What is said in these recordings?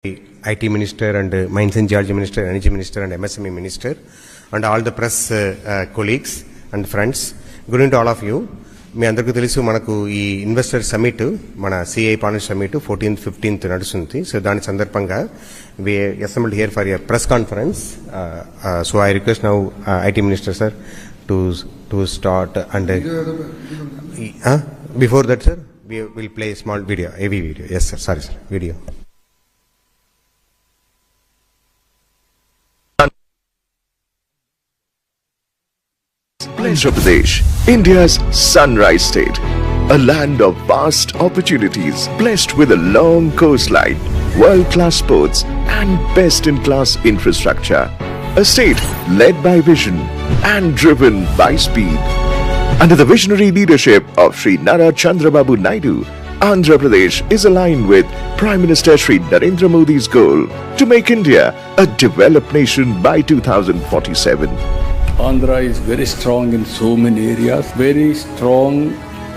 IT Minister and Mines and Geology Minister, Energy Minister and MSME Minister and all the press colleagues and friends. Good evening to all of you. మీ అందరికీ తెలుసు మనకు ఈ investor summit మన CI partner summit 14th 15th నడుస్తుంది. So దాని సందర్భంగా we assembled here for a press conference. So I request now IT Minister sir to start and before that sir we will play a small video, AV video. Yes sir, sorry sir, video. Andhra Pradesh, India's sunrise state, a land of vast opportunities, blessed with a long coastline, world-class sports and best-in-class infrastructure. A state led by vision and driven by speed. Under the visionary leadership of Shri Nara Chandrababu Naidu, Andhra Pradesh is aligned with Prime Minister Shri Narendra Modi's goal to make India a developed nation by 2047. Andhra is very strong in so many areas, very strong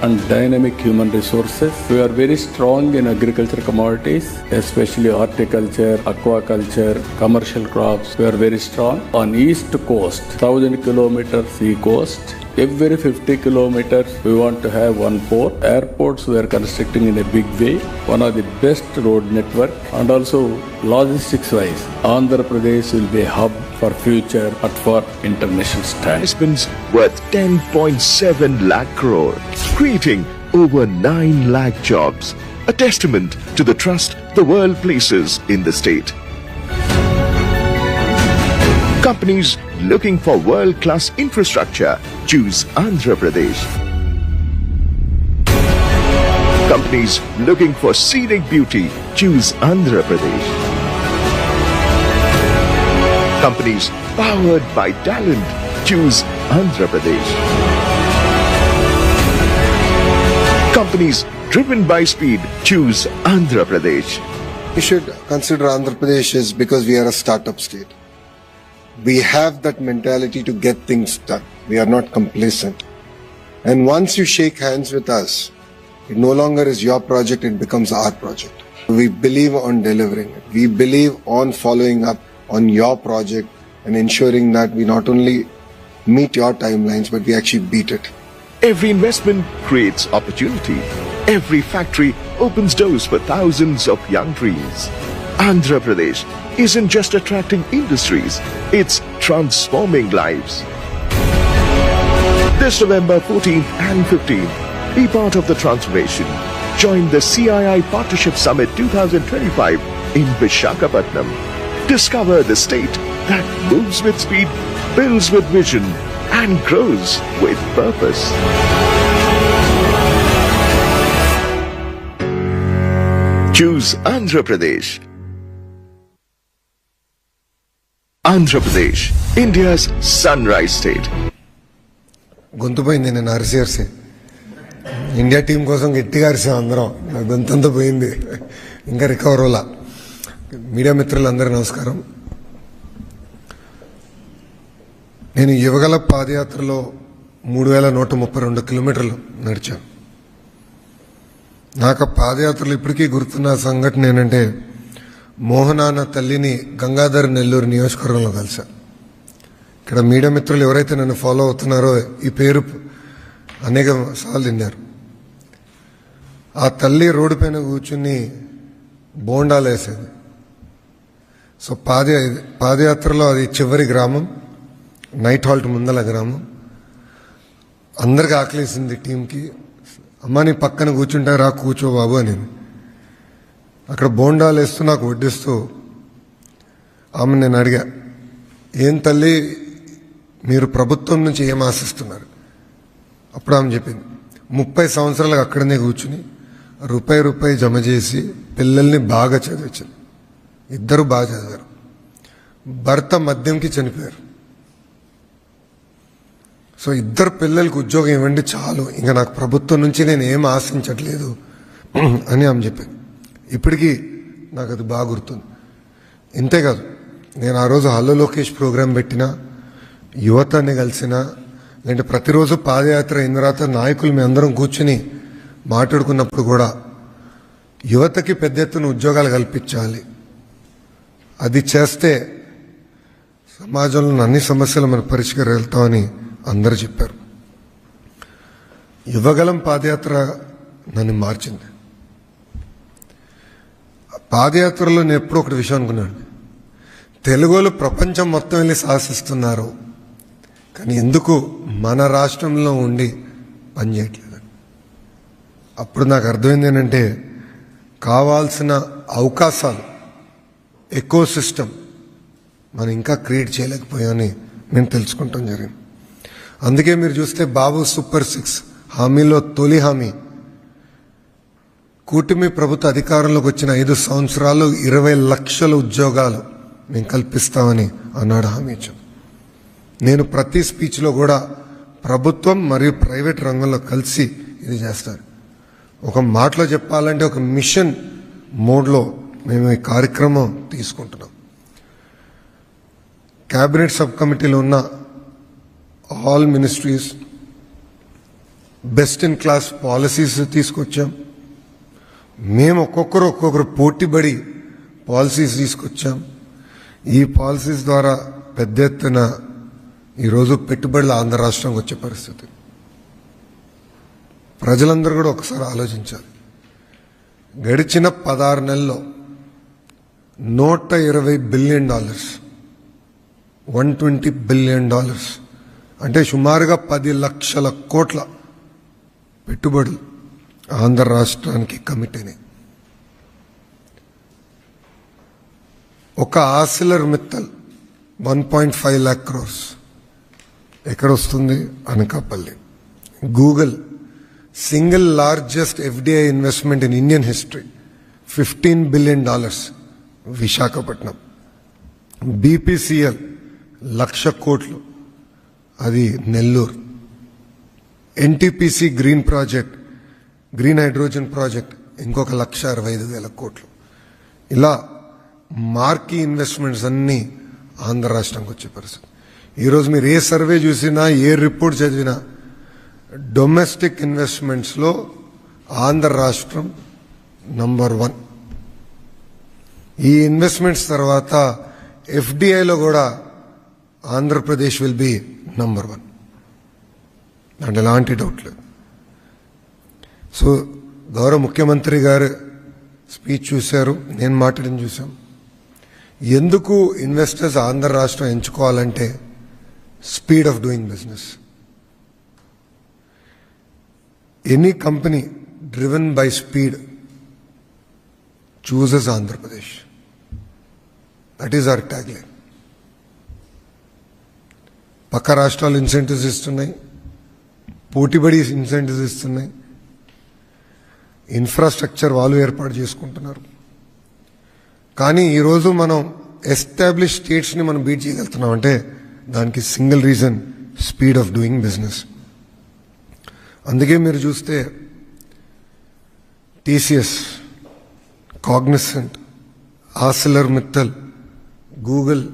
and dynamic human resources. We are very strong in agriculture commodities, especially horticulture, aquaculture, commercial crops. We are very strong. On east coast, 1000 kilometers sea coast. Every 50 kilometers, we want to have one port. Airports we are constructing in a big way. One of the best road network, and also logistics-wise, Andhra Pradesh will be a hub for future and for international standards. Investments worth 10.7 lakh crore, creating over 9 lakh jobs, a testament to the trust the world places in the state. Companies looking for world-class infrastructure choose Andhra Pradesh. Companies looking for scenic beauty choose Andhra Pradesh. Companies powered by talent choose Andhra Pradesh. Companies driven by speed choose Andhra Pradesh. We should consider Andhra Pradesh is because we are a startup state. We have that mentality to get things done. We are not complacent. And once you shake hands with us, it no longer is your project, it becomes our project. We believe on delivering it. We believe on following up on your project and ensuring that we not only meet your timelines, but we actually beat it. Every investment creates opportunity. Every factory opens doors for thousands of young dreams. Andhra Pradesh isn't just attracting industries, it's transforming lives. This November 14th and 15th, be part of the transformation. Join the CII Partnership Summit 2025 in Visakhapatnam. Discover the state that moves with speed, builds with vision, and grows with purpose. Choose Andhra Pradesh. Andhra Pradesh, India's sunrise state. గొంతు పోయింది నేను అరిసి India team కోసం గట్టిగా అరిసాం అందరం. నా గొంతంతా పోయింది, ఇంకా రికవర్ అవ్వాల. మీడియా మిత్రులందరూ నమస్కారం. నేను యువగల పాదయాత్రలో 3132 కిలోమీటర్లు నడిచాను. నాకు పాదయాత్రలు ఇప్పటికీ గుర్తున్న సంఘటన ఏంటంటే, మోహనాన్న తల్లిని గంగాధర్ నెల్లూరు నియోజకవర్గంలో కలిసా. ఇక్కడ మీడియా మిత్రులు ఎవరైతే నన్ను ఫాలో అవుతున్నారో ఈ పేరు అనేక సార్లు తిన్నారు. ఆ తల్లి రోడ్డు పైన కూర్చుని బోండాలు వేసేది. సో పాదయాత్రలో అది చివరి గ్రామం, నైట్ హాల్ట్ ముందల గ్రామం. అందరికి ఆకలేసింది టీంకి. అమ్మ నీ పక్కన కూర్చుంటే రా కూర్చో బాబు అని. అక్కడ బోండాలు వేస్తూ నాకు వడ్డిస్తూ ఆమె నేను అడిగా, ఏం తల్లి మీరు ప్రభుత్వం నుంచి ఏం ఆశిస్తున్నారు? అప్పుడు ఆమె చెప్పింది, 30 సంవత్సరాలకు అక్కడనే కూర్చుని రూపాయి జమ చేసి పిల్లల్ని బాగా చదివించింది. 2 బాగా చదివారు. భర్త మద్యంకి చనిపోయారు. సో 2 పిల్లలకి ఉద్యోగం ఇవ్వండి చాలు, ఇంకా నాకు ప్రభుత్వం నుంచి నేను ఏం ఆశించట్లేదు అని ఆమె చెప్పింది. ఇప్పటికీ నాకు అది బాగా గుర్తుంది. ఇంతేకాదు, నేను ఆ రోజు హలో లోకేష్ ప్రోగ్రాం పెట్టినా, యువతని కలిసినా, లేదంటే ప్రతిరోజు పాదయాత్ర అయిన తర్వాత నాయకులు మీ అందరం కూర్చుని మాట్లాడుకున్నప్పుడు కూడా యువతకి పెద్ద ఎత్తున ఉద్యోగాలు కల్పించాలి, అది చేస్తే సమాజంలో అన్ని సమస్యలు మనం పరిష్కరిస్తామని అందరూ చెప్పారు. యువగలం పాదయాత్ర నన్ను మార్చింది. పాదయాత్రలో నేను ఎప్పుడూ ఒకటి విషయం అనుకున్నాను, తెలుగులో ప్రపంచం మొత్తం వెళ్ళి సాహసిస్తున్నారు, కానీ ఎందుకు మన రాష్ట్రంలో ఉండి పనిచేయట్లేదు. అప్పుడు నాకు అర్థమైంది ఏంటంటే కావాల్సిన అవకాశాలు, ఎకో సిస్టమ్ మనం ఇంకా క్రియేట్ చేయలేకపోయామని నేను తెలుసుకుంటాం జరిగింది. అందుకే మీరు చూస్తే బాబు సూపర్ 6 హామీలో తొలి హామీ కూటమి ప్రభుత్వ అధికారంలోకి వచ్చిన 5 సంవత్సరాలు 20 లక్షల ఉద్యోగాలు మేము కల్పిస్తామని అన్నాడు హామీ ఇచ్చాం. నేను ప్రతి స్పీచ్లో కూడా ప్రభుత్వం మరియు ప్రైవేట్ రంగంలో కలిసి ఇది చేస్తారు. ఒక మాటలో చెప్పాలంటే ఒక మిషన్ మోడ్లో మేము ఈ కార్యక్రమం తీసుకుంటున్నాం. క్యాబినెట్ సబ్ కమిటీలో ఉన్న all ministries best in class policies తీసుకొచ్చాం. మేము ఒక్కొక్కరు పోటీపడి పాలసీస్ తీసుకొచ్చాం. ఈ పాలసీస్ ద్వారా పెద్ద ఎత్తున ఈరోజు పెట్టుబడులు ఆంధ్ర రాష్ట్రానికి వచ్చే పరిస్థితి. ప్రజలందరూ కూడా ఒకసారి ఆలోచించాలి. గడిచిన 16 నెలల్లో $120 బిలియన్, $120 బిలియన్ అంటే సుమారుగా 10 లక్షల కోట్ల పెట్టుబడులు ఆంధ్ర రాష్ట్రానికి కమిట్ అయినాయి. ఒక ఆసిలర్ మిత్తల్ 1.5 lakh crores ఎక్కడ వస్తుంది? Anakapalli. Google single largest FDI investment in Indian history, $15 billion, Visakhapatnam. BPCL 1,00,000 కోట్లు, అది Nellore. NTPC green project, green hydrogen project ఇంకొక 1,65,000 కోట్లు. ఇలా మార్కీ ఇన్వెస్ట్మెంట్స్ అన్నీ ఆంధ్ర రాష్ట్రానికి వచ్చే పరిస్థితి. ఈరోజు మీరు ఏ సర్వే చూసినా, ఏ రిపోర్ట్ చదివినా డొమెస్టిక్ ఇన్వెస్ట్మెంట్స్లో ఆంధ్ర రాష్ట్రం నంబర్ 1. ఈ ఇన్వెస్ట్మెంట్స్ తర్వాత FDIలో కూడా ఆంధ్రప్రదేశ్ విల్ బి నంబర్ 1, అంటే ఎలాంటి డౌట్ లేదు. సో గౌరవ ముఖ్యమంత్రి గారు స్పీచ్ చూశారు, నేను మాట్లాడిన చూసాం. ఎందుకు ఇన్వెస్టర్స్ ఆంధ్ర రాష్ట్రం ఎంచుకోవాలంటే speed of doing business. Any company driven by speed chooses Andhra Pradesh. That is our tag line. పక్క రాష్ట్రాలు ఇన్సెంటివ్స్ ఇస్తున్నాయి, పోటీబడి ఇన్సెంటివ్స్ ఇస్తున్నాయి, ఇన్ఫ్రాస్ట్రక్చర్ వాళ్ళు ఏర్పాటు చేసుకుంటున్నారు. కానీ ఈరోజు మనం ఎస్టాబ్లిష్ స్టేట్స్ని మనం బీట్ చేయగలుగుతున్నాం అంటే దానికి single reason speed of doing business. అందుకే మీరు చూస్తే TCS, Cognizant, Arcelor Mittal, Google,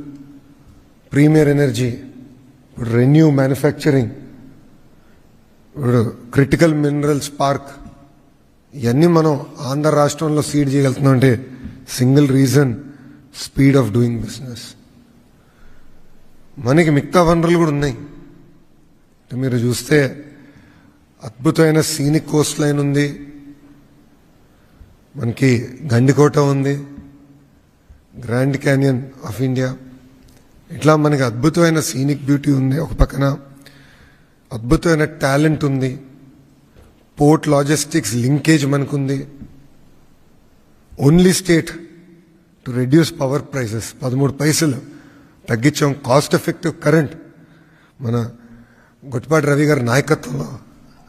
Premier Energy, ReNew manufacturing, critical minerals park, ఇవన్నీ మనం ఆంధ్ర రాష్ట్రంలో సీడ్ చేయగలుగుతున్నాం అంటే single reason speed of doing business. మనకి మిగతా వనరులు కూడా ఉన్నాయి. మీరు చూస్తే అద్భుతమైన సీనిక్ కోస్ట్ లైన్ ఉంది, మనకి గండికోట ఉంది, గ్రాండ్ క్యానియన్ ఆఫ్ ఇండియా, ఇట్లా మనకి అద్భుతమైన సీనిక్ బ్యూటీ ఉంది. ఒక పక్కన అద్భుతమైన టాలెంట్ ఉంది, పోర్ట్ లాజిస్టిక్స్ లింకేజ్ మనకుంది. Only state to reduce power prices 13 పైసలు తగ్గించాం. కాస్ట్ ఎఫెక్టివ్ కరెంట్ మన గొట్టిపాటి రవి గారి నాయకత్వంలో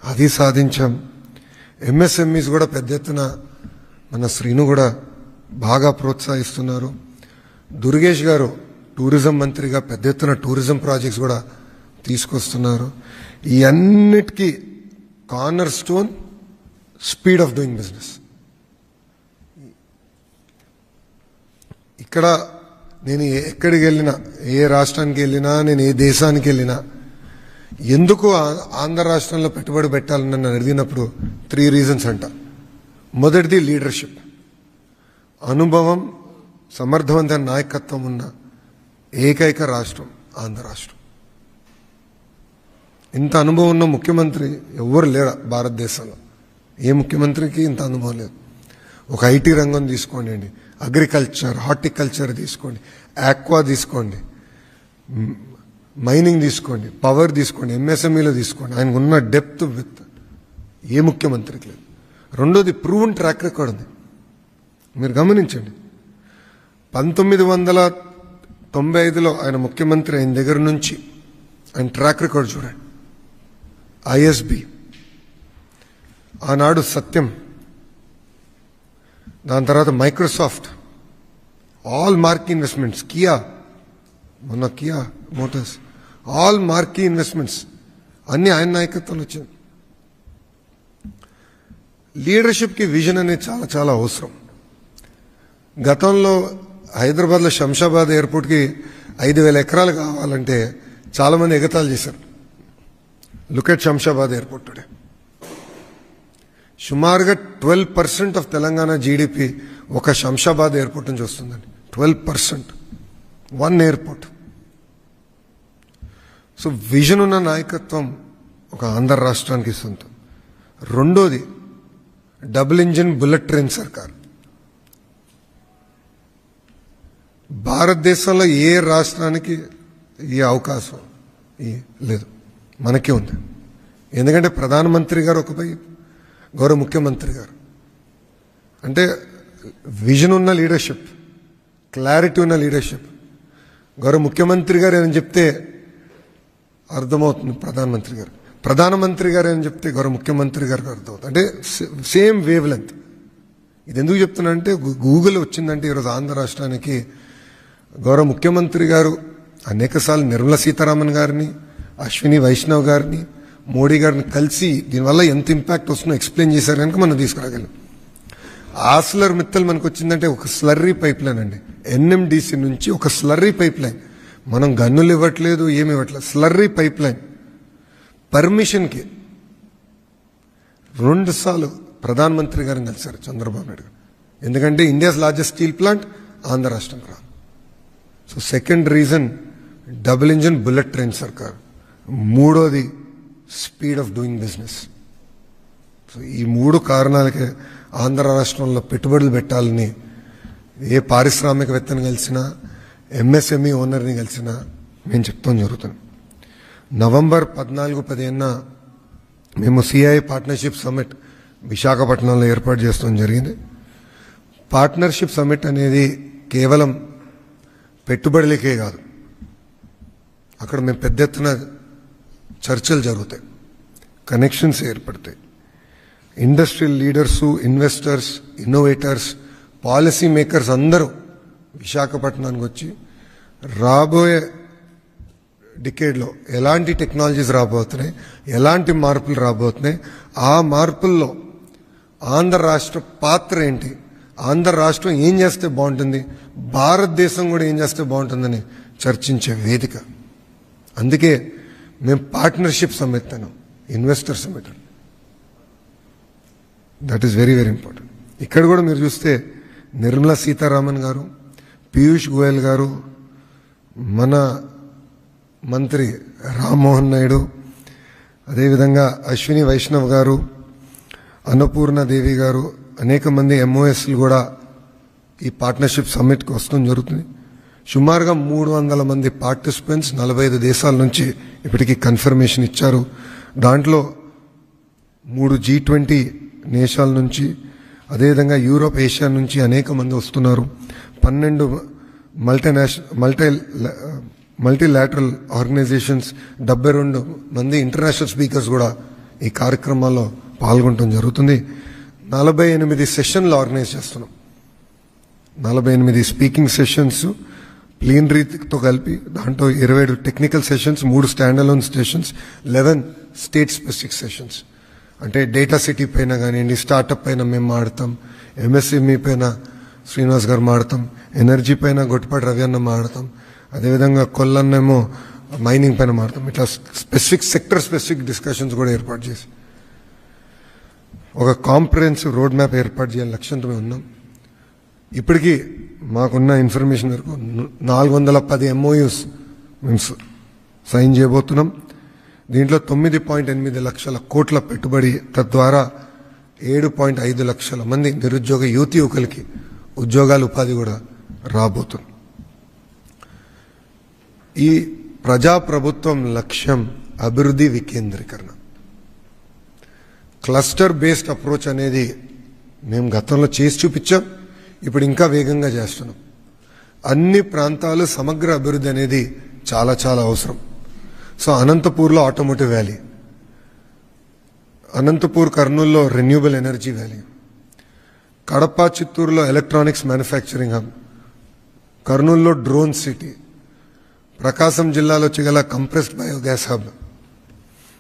అది సాధించాం. MSMEs కూడా పెద్ద ఎత్తున మన శ్రీను కూడా బాగా ప్రోత్సహిస్తున్నారు. దుర్గేష్ గారు టూరిజం మంత్రిగా పెద్ద ఎత్తున టూరిజం ప్రాజెక్ట్స్ కూడా తీసుకొస్తున్నారు. ఈ అన్నిటికీ corner stone speed of doing business. ఇక్కడ నేను ఎక్కడికి వెళ్ళినా, ఏ రాష్ట్రానికి వెళ్ళినా, నేను ఏ దేశానికి వెళ్ళినా, ఎందుకు ఆంధ్ర రాష్ట్రంలో పెట్టుబడి పెట్టాలని నన్ను అడిగినప్పుడు 3 రీజన్స్ అంట. మొదటిది లీడర్షిప్, అనుభవం, సమర్థవంతమైన నాయకత్వం ఉన్న ఏకైక రాష్ట్రం ఆంధ్ర రాష్ట్రం. ఇంత అనుభవం ఉన్న ముఖ్యమంత్రి ఎవరు లేరు భారతదేశంలో. ఏ ముఖ్యమంత్రికి ఇంత అనుభవం లేదు. ఒక ఐటీ రంగం తీసుకోండి, అగ్రికల్చర్, హార్టికల్చర్ తీసుకోండి, ఆక్వా తీసుకోండి, మైనింగ్ తీసుకోండి, పవర్ తీసుకోండి, ఎంఎస్ఎంఈలో తీసుకోండి. ఆయనకు ఉన్న డెప్త్ విత్ ఏ ముఖ్యమంత్రికి లేదు. రెండోది ప్రూవన్ ట్రాక్ రికార్డ్ ఉంది. మీరు గమనించండి, 1995లో ఆయన ముఖ్యమంత్రి అయిన దగ్గర నుంచి ఆయన ట్రాక్ రికార్డ్ చూడండి. ఐఎస్బి, ఆనాడు సత్యం, దాని తర్వాత Microsoft, all marquee investments, Kia, మొన్న Kia Motors, all marquee investments అన్ని ఆయన నాయకత్వంలో వచ్చింది. లీడర్షిప్కి విజన్ అనేది చాలా చాలా అవసరం. గతంలో హైదరాబాద్లో శంషాబాద్ ఎయిర్పోర్ట్కి 5,000 ఎకరాలు కావాలంటే చాలామంది ఎగతాళి చేశారు. Look at Shamshabad airport today. సుమారుగా 12% ఆఫ్ తెలంగాణ జీడిపి ఒక శంషాబాద్ ఎయిర్పోర్ట్ నుంచి వస్తుందండి. 12%, వన్ ఎయిర్పోర్ట్. సో విజన్ ఉన్న నాయకత్వం ఒక ఆంధ్ర రాష్ట్రానికి సొంతం. రెండోది డబుల్ ఇంజిన్ బుల్లెట్ ట్రైన్ సర్కార్. భారతదేశంలో ఏ రాష్ట్రానికి ఈ అవకాశం లేదు, మనకే ఉంది. ఎందుకంటే ప్రధానమంత్రి గారు ఒకపై, గౌరవ ముఖ్యమంత్రి గారు అంటే విజన్ ఉన్న లీడర్షిప్, క్లారిటీ ఉన్న లీడర్షిప్. గౌరవ ముఖ్యమంత్రి గారు ఏమని చెప్తే అర్థమవుతుంది ప్రధానమంత్రి గారు, ప్రధానమంత్రి గారు ఏమని చెప్తే గౌరవ ముఖ్యమంత్రి గారికి అర్థమవుతుంది. అంటే సేమ్ వేవ్ లెంత్. ఇది ఎందుకు చెప్తున్నా అంటే గూగుల్ వచ్చిందంటే ఈరోజు ఆంధ్ర రాష్ట్రానికి గౌరవ ముఖ్యమంత్రి గారు అనేకసార్లు నిర్మలా సీతారామన్ గారిని, అశ్విని వైష్ణవ్ గారిని, మోడీ గారిని కలిసి దీనివల్ల ఎంత ఇంపాక్ట్ వస్తుందో ఎక్స్ప్లెయిన్ చేశారు కనుక మనం తీసుకురాగలం. ఆస్లర్ మిత్తల్ మనకు వచ్చిందంటే ఒక స్లర్రీ పైప్ లైన్ అండి. ఎన్ఎండిసి నుంచి ఒక స్లర్రీ పైప్ లైన్. మనం గన్నులు ఇవ్వట్లేదు, ఏమి ఇవ్వట్లేదు, స్లర్రీ పైప్ లైన్ పర్మిషన్కి 2 సార్లు ప్రధానమంత్రి గారిని కలిశారు చంద్రబాబు నాయుడు గారు. ఎందుకంటే India's largest steel plant Andhra రాష్ట్రం రా. So second reason double engine bullet train సర్కార్. మూడోది speed of doing business. So ఈ 3 కారణాలకే ఆంధ్ర రాష్ట్రంలో పెట్టుబడులు పెట్టాలని ఏ పారిశ్రామికవేత్తని కలిసినా, ఎంఎస్ఎంఈ ఓనర్ని కలిసినా మేము చెప్తాం జరుగుతుంది. నవంబర్ 14-15 మేము సిఐ పార్ట్నర్షిప్ సమ్మిట్ విశాఖపట్నంలో ఏర్పాటు చేస్తాం జరిగింది. పార్ట్నర్షిప్ సమ్మిట్ అనేది కేవలం పెట్టుబడులకే కాదు, అక్కడ మేము పెద్ద ఎత్తున చర్చలు జరుగుతాయి, కనెక్షన్స్ ఏర్పడతాయి. Industrial leaders, investors, innovators, policy makers అందరూ విశాఖపట్నానికి వచ్చి రాబోయే డికేడ్లో ఎలాంటి టెక్నాలజీస్ రాబోతున్నాయి, ఎలాంటి మార్పులు రాబోతున్నాయి, ఆ మార్పుల్లో ఆంధ్ర రాష్ట్ర పాత్ర ఏంటి, ఆంధ్ర రాష్ట్రం ఏం చేస్తే బాగుంటుంది, భారతదేశం కూడా ఏం చేస్తే బాగుంటుందని చర్చించే వేదిక. అందుకే మేము పార్ట్నర్షిప్ సమ్మిట్ అన్నాం, investor summit. That is very very important. ఇక్కడ కూడా మీరు చూస్తే నిర్మలా సీతారామన్ గారు, పీయూష్ గోయల్ గారు, మన మంత్రి రామ్మోహన్ నాయుడు, అదేవిధంగా అశ్విని వైష్ణవ్ గారు, అన్నపూర్ణాదేవి గారు, అనేక మంది ఎంఓఎస్లు కూడా ఈ పార్ట్నర్షిప్ సమ్మిట్కి వస్తూ జరుగుతుంది. సుమారుగా 300 మంది పార్టిసిపెంట్స్ 45 దేశాల నుంచి ఇప్పటికీ కన్ఫర్మేషన్ ఇచ్చారు. దాంట్లో 3 G20 దేశాల నుంచి, అదేవిధంగా యూరోప్, ఏషియా నుంచి అనేక మంది వస్తున్నారు. 12 మల్టీలాటరల్ ఆర్గనైజేషన్స్, 72 మంది ఇంటర్నేషనల్ స్పీకర్స్ కూడా ఈ కార్యక్రమాల్లో పాల్గొనడం జరుగుతుంది. 48 సెషన్లు ఆర్గనైజ్ చేస్తున్నాం. 48 స్పీకింగ్ సెషన్స్ ప్లీనరీతో కలిపి, దాంట్లో 27 technical sessions, 3 stand alone sessions, 11 state specific sessions. అంటే డేటా సిటీ పైన కానివ్వండి, స్టార్టప్ పైన మేము మాడతాం, ఎంఎస్ఎంఈ పైన శ్రీనివాస్ గారు మాడతాం, ఎనర్జీ పైన గొట్టిపాటి రవి అన్న మాడతాం, అదేవిధంగా కొల్లన్నేమో మైనింగ్ పైన మాడతాం. ఇట్లా స్పెసిఫిక్ సెక్టర్ స్పెసిఫిక్ డిస్కషన్స్ కూడా ఏర్పాటు చేసి ఒక కాంప్రహెన్సివ్ రోడ్ మ్యాప్ ఏర్పాటు చేయాలని లక్ష్యంతో మేము ఉన్నాం. ఇప్పటికీ మాకున్న ఇన్ఫర్మేషన్ వరకు 410 MOUs మేము సైన్ చేయబోతున్నాం. దీంట్లో 9.8 లక్షల కోట్ల పెట్టుబడి, తద్వారా 7.5 లక్షల మంది నిరుద్యోగ యువకులకి ఉద్యోగాలు, ఉపాధి కూడా రాబోతుంది. ఈ ప్రజాప్రభుత్వం లక్ష్యం అభివృద్ధి వికేంద్రీకరణ. క్లస్టర్ బేస్డ్ అప్రోచ్ అనేది మేము గతంలో చేసి చూపించాం, ఇప్పుడు ఇంకా వేగంగా చేస్తున్నాం. అన్ని ప్రాంతాలు సమగ్ర అభివృద్ధి అనేది చాలా చాలా అవసరం. సో అనంతపూర్లో ఆటోమోటివ్ వ్యాలీ, అనంతపూర్ కర్నూలులో రెన్యూబుల్ ఎనర్జీ వ్యాలీ, కడప చిత్తూరులో ఎలక్ట్రానిక్స్ మ్యానుఫ్యాక్చరింగ్ హబ్, కర్నూలులో డ్రోన్ సిటీ, ప్రకాశం జిల్లాలో చిగల కంప్రెస్డ్ బయోగ్యాస్ హబ్,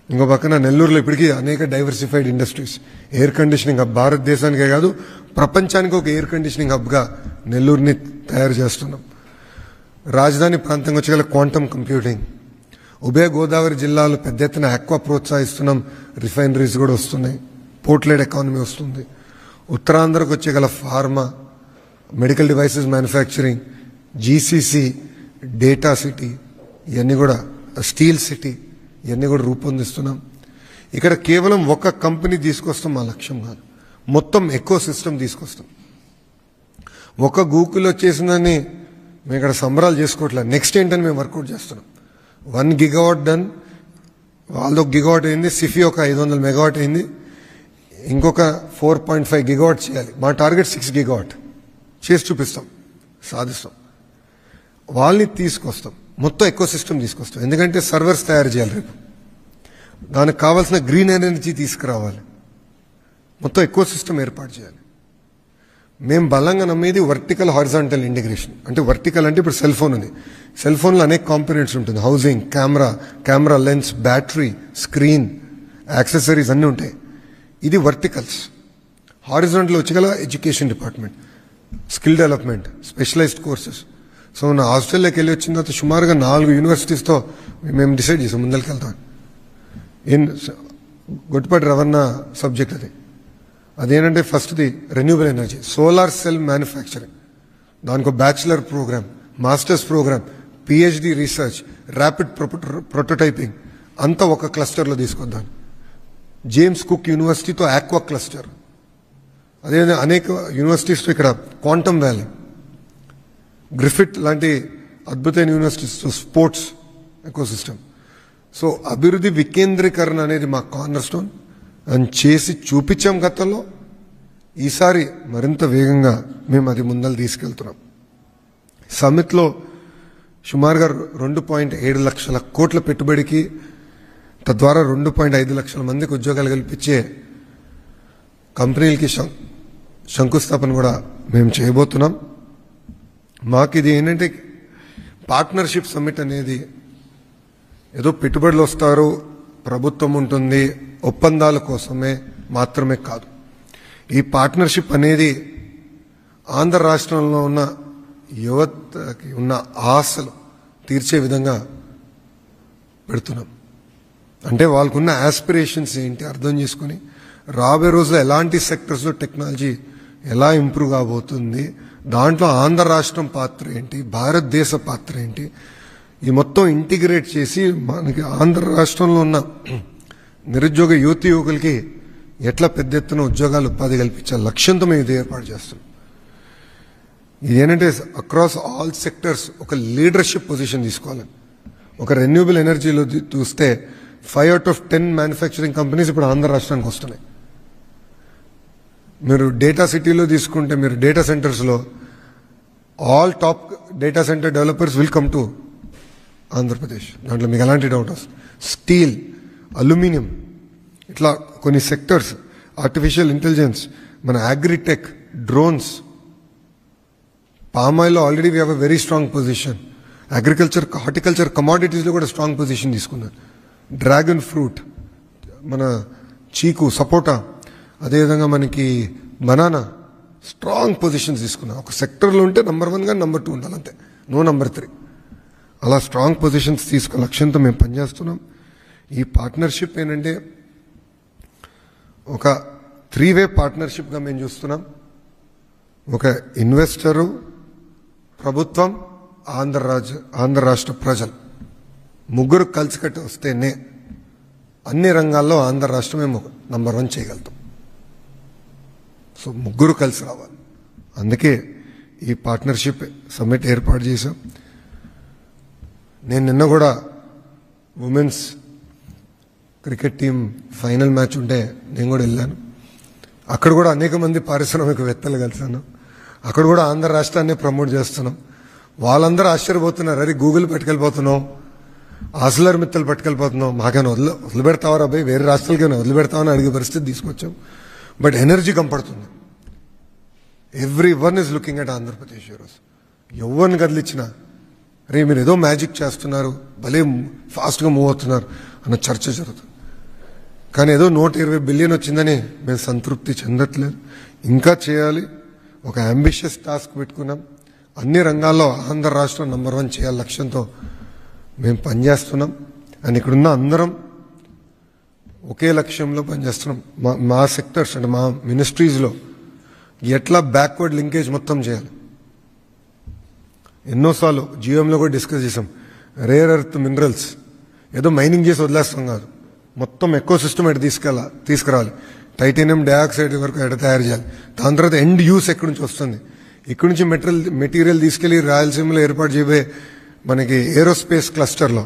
ఇంకో పక్కన నెల్లూరులో ఇప్పటికీ అనేక diversified industries, air conditioning hub. భారతదేశానికే కాదు ప్రపంచానికి ఒక ఎయిర్ కండిషనింగ్ హబ్గా నెల్లూరుని తయారు చేస్తున్నాం. రాజధాని ప్రాంతంగా వచ్చి క్వాంటమ్ కంప్యూటింగ్, ఉభయ గోదావరి జిల్లాలో పెద్ద ఎత్తున ఆక్వా ప్రోత్సహిస్తున్నాం, రిఫైనరీస్ కూడా వస్తున్నాయి, పోర్ట్ లెడ్ ఎకానమీ వస్తుంది. ఉత్తరాంధ్రకు వచ్చే pharma, medical devices manufacturing, GCC, data city, ఇవన్నీ కూడా స్టీల్ సిటీ, ఇవన్నీ కూడా రూపొందిస్తున్నాం. ఇక్కడ కేవలం ఒక కంపెనీ తీసుకొస్తాం మా లక్ష్యం కాదు, మొత్తం ఎకో సిస్టమ్ తీసుకొస్తాం. ఒక గూగుల్ వచ్చేసిందని మేము ఇక్కడ సంబరాలు చేసుకోవట్లేదు. నెక్స్ట్ ఏంటని మేము వర్కౌట్ చేస్తున్నాం. 1 గిగావాట్ డన్, వాళ్ళది 1 గిగావాట్ అయింది, సిఫీ ఒక 500 మెగావాట్ అయింది, ఇంకొక 4.5 గిగావాట్ చేయాలి. మా టార్గెట్ 6 గిగావాట్ చేసి చూపిస్తాం, సాధిస్తాం. వాళ్ళని తీసుకొస్తాం, మొత్తం ఎకో సిస్టమ్ తీసుకొస్తాం. ఎందుకంటే సర్వర్స్ తయారు చేయాలి రేపు, దానికి కావాల్సిన గ్రీన్ ఎనర్జీ తీసుకురావాలి, మొత్తం ఎకో సిస్టమ్ ఏర్పాటు చేయాలి. మేము బలంగా నమ్మేది వర్టికల్ హారిజాంటల్ ఇంటిగ్రేషన్. అంటే వర్టికల్ అంటే ఇప్పుడు సెల్ ఫోన్ ఉంది, సెల్ ఫోన్లో అనేక కాంపోనెంట్స్ ఉంటుంది, housing, camera lens, battery, screen, accessories అన్నీ ఉంటాయి. ఇది వర్టికల్స్. హారిజాంటల్ వచ్చి education department, skill development, specialised courses. So నా ఆస్ట్రేలియాకి వెళ్ళి వచ్చిన తర్వాత సుమారుగా 4 యూనివర్సిటీస్తో మేము డిసైడ్ చేసాం ముందరికి వెళ్తాం. గొట్టిపాటి రవణ సబ్జెక్ట్ అది. అదేంటంటే ఫస్ట్ది renewable energy, solar cell manufacturing, దానికి bachelor program, masters program, PhD research, rapid prototyping అంతా ఒక క్లస్టర్లో తీసుకొద్దాం. జేమ్స్ కుక్ యూనివర్సిటీతో ఆక్వా క్లస్టర్, అదేవిధంగా అనేక యూనివర్సిటీస్తో ఇక్కడ క్వాంటమ్ వ్యాలీ, గ్రిఫిట్ లాంటి అద్భుతమైన యూనివర్సిటీస్తో స్పోర్ట్స్ ఎకోసిస్టమ్. సో అభివృద్ధి వికేంద్రీకరణ అనేది మా కార్నర్ స్టోన్ అని చేసి చూపించాం గతంలో. ఈసారి మరింత వేగంగా మేము అది ముందలు తీసుకెళ్తున్నాం. సమిట్లో సుమారుగా 2.7 లక్షల కోట్ల పెట్టుబడికి, తద్వారా 2.5 లక్షల మందికి ఉద్యోగాలు కల్పించే కంపెనీలకి శంకుస్థాపన కూడా మేము చేయబోతున్నాం. మాకు ఇది ఏంటంటే పార్ట్నర్షిప్ సమ్మిట్ అనేది ఏదో పెట్టుబడులు వస్తారు, ప్రభుత్వం ఉంటుంది, ఒప్పందాల కోసమే మాత్రమే కాదు. ఈ పార్ట్నర్షిప్ అనేది ఆంధ్ర రాష్ట్రంలో ఉన్న యువతకి ఉన్న ఆశలు తీర్చే విధంగా పెడుతున్నాం. అంటే వాళ్ళకున్న ఆస్పిరేషన్స్ ఏంటి అర్థం చేసుకుని రాబోయే రోజుల్లో ఎలాంటి సెక్టర్స్లో టెక్నాలజీ ఎలా ఇంప్రూవ్ కాబోతుంది, దాంట్లో ఆంధ్ర రాష్ట్రం పాత్ర ఏంటి, భారతదేశ పాత్ర ఏంటి, ఈ మొత్తం ఇంటిగ్రేట్ చేసి మనకి ఆంధ్ర రాష్ట్రంలో ఉన్న నిరుద్యోగ యువకులకి ఎట్లా పెద్ద ఎత్తున ఉద్యోగాలు, ఉపాధి కల్పించే లక్ష్యంతో మేము ఇది ఏర్పాటు చేస్తున్నాం. ఇదేంటంటే అక్రాస్ ఆల్ సెక్టర్స్ ఒక లీడర్షిప్ పొజిషన్ తీసుకోవాలని. ఒక రెన్యూబుల్ ఎనర్జీలో చూస్తే 5 out of 10 మ్యానుఫ్యాక్చరింగ్ కంపెనీస్ ఇప్పుడు ఆంధ్ర రాష్ట్రానికి వస్తున్నాయి. మీరు డేటా సిటీలో తీసుకుంటే, మీరు డేటా సెంటర్స్లో all top data centre developers will come to Andhra Pradesh. దాంట్లో మీకు ఎలాంటి డౌట్ వస్తుంది. స్టీల్, అల్యూమినియం, ఇట్లా కొన్ని సెక్టర్స్, ఆర్టిఫిషియల్ ఇంటెలిజెన్స్, మన అగ్రిటెక్, డ్రోన్స్, పామాయిల్లో already we have a very strong position. Agriculture, horticulture, కమాడిటీస్లో కూడా స్ట్రాంగ్ పొజిషన్ తీసుకున్నాను. డ్రాగన్ ఫ్రూట్, మన చీకు, సపోటా, అదేవిధంగా మనకి బనానా, స్ట్రాంగ్ పొజిషన్స్ తీసుకున్నాం. ఒక సెక్టర్లో ఉంటే నెంబర్ 1 కానీ నెంబర్ 2 ఉండాలి, అంతే, నో నెంబర్ 3. అలా స్ట్రాంగ్ పొజిషన్స్ తీసుకునే లక్ష్యంతో మేము పనిచేస్తున్నాం. ఈ పార్ట్నర్షిప్ ఏంటంటే ఒక 3-way పార్ట్నర్షిప్గా మేము చూస్తున్నాం. ఒక ఇన్వెస్టరు, ప్రభుత్వం, ఆంధ్ర రాష్ట్ర ప్రజలు ముగ్గురు కలిసికట్టి వస్తేనే అన్ని రంగాల్లో ఆంధ్ర రాష్ట్రం మేము నంబర్ 1 చేయగలుగుతాం. సో ముగ్గురు కలిసి రావాలి. అందుకే ఈ పార్ట్నర్షిప్ సమ్మిట్ ఏర్పాటు చేశాం. నేను నిన్న కూడా women's cricket team final match ఉంటే నేను కూడా వెళ్ళాను. అక్కడ కూడా అనేక మంది పారిశ్రామికవేత్తలు కలిసాను. అక్కడ కూడా ఆంధ్ర రాష్ట్రాన్ని ప్రమోట్ చేస్తున్నాం. వాళ్ళందరూ ఆశ్చర్యపోతున్నారు, అరే గూగుల్ పట్టుకెళ్ళిపోతున్నాం, ఆస్లర్ మిత్తలు పట్టుకెళ్ళిపోతున్నాం, మాకైనా వదిలిపెడతావరా అబ్బాయి, వేరే రాష్ట్రాలకైనా వదిలిపెడతామని అడిగే పరిస్థితి తీసుకొచ్చాం. బట్ ఎనర్జీ కంపడుతుంది. Every one is looking at Andhra Pradesh ఈరోజు. ఎవరిని కదిలిచ్చినా రే మీరు ఏదో మ్యాజిక్ చేస్తున్నారు, భలే ఫాస్ట్గా మూవ్ అవుతున్నారు అన్న చర్చ జరుగుతుంది. కానీ ఏదో 120 బిలియన్ వచ్చిందని మేము సంతృప్తి చెందట్లేదు. ఇంకా చేయాలి. ఒక అంబిషియస్ టాస్క్ పెట్టుకున్నాం. అన్ని రంగాల్లో ఆంధ్ర రాష్ట్రం నంబర్ 1 చేయాలి లక్ష్యంతో మేము పనిచేస్తున్నాం. అండ్ ఇక్కడున్న అందరం ఒకే లక్ష్యంలో పనిచేస్తున్నాం. మా సెక్టర్స్ అంటే మా మినిస్ట్రీస్లో ఎట్లా బ్యాక్వర్డ్ లింకేజ్ మొత్తం చేయాలి. ఎన్నోసార్లు జియోఎంలో కూడా డిస్కస్ చేసాం. రేర్ ఎర్త్ మినరల్స్ ఏదో మైనింగ్ చేసి వదిలేస్తాం కాదు, మొత్తం ఎకో సిస్టమ్ ఎటు తీసుకురావాలి. టైటానియం డయాక్సైడ్ వరకు ఎట తయారు చేయాలి. దాని తర్వాత ఎండ్ యూస్ ఎక్కడి నుంచి వస్తుంది, ఇక్కడి నుంచి మెటీరియల్ తీసుకెళ్లి రాయలసీమలో ఏర్పాటు చేయబోయే మనకి ఏరోస్పేస్ క్లస్టర్లో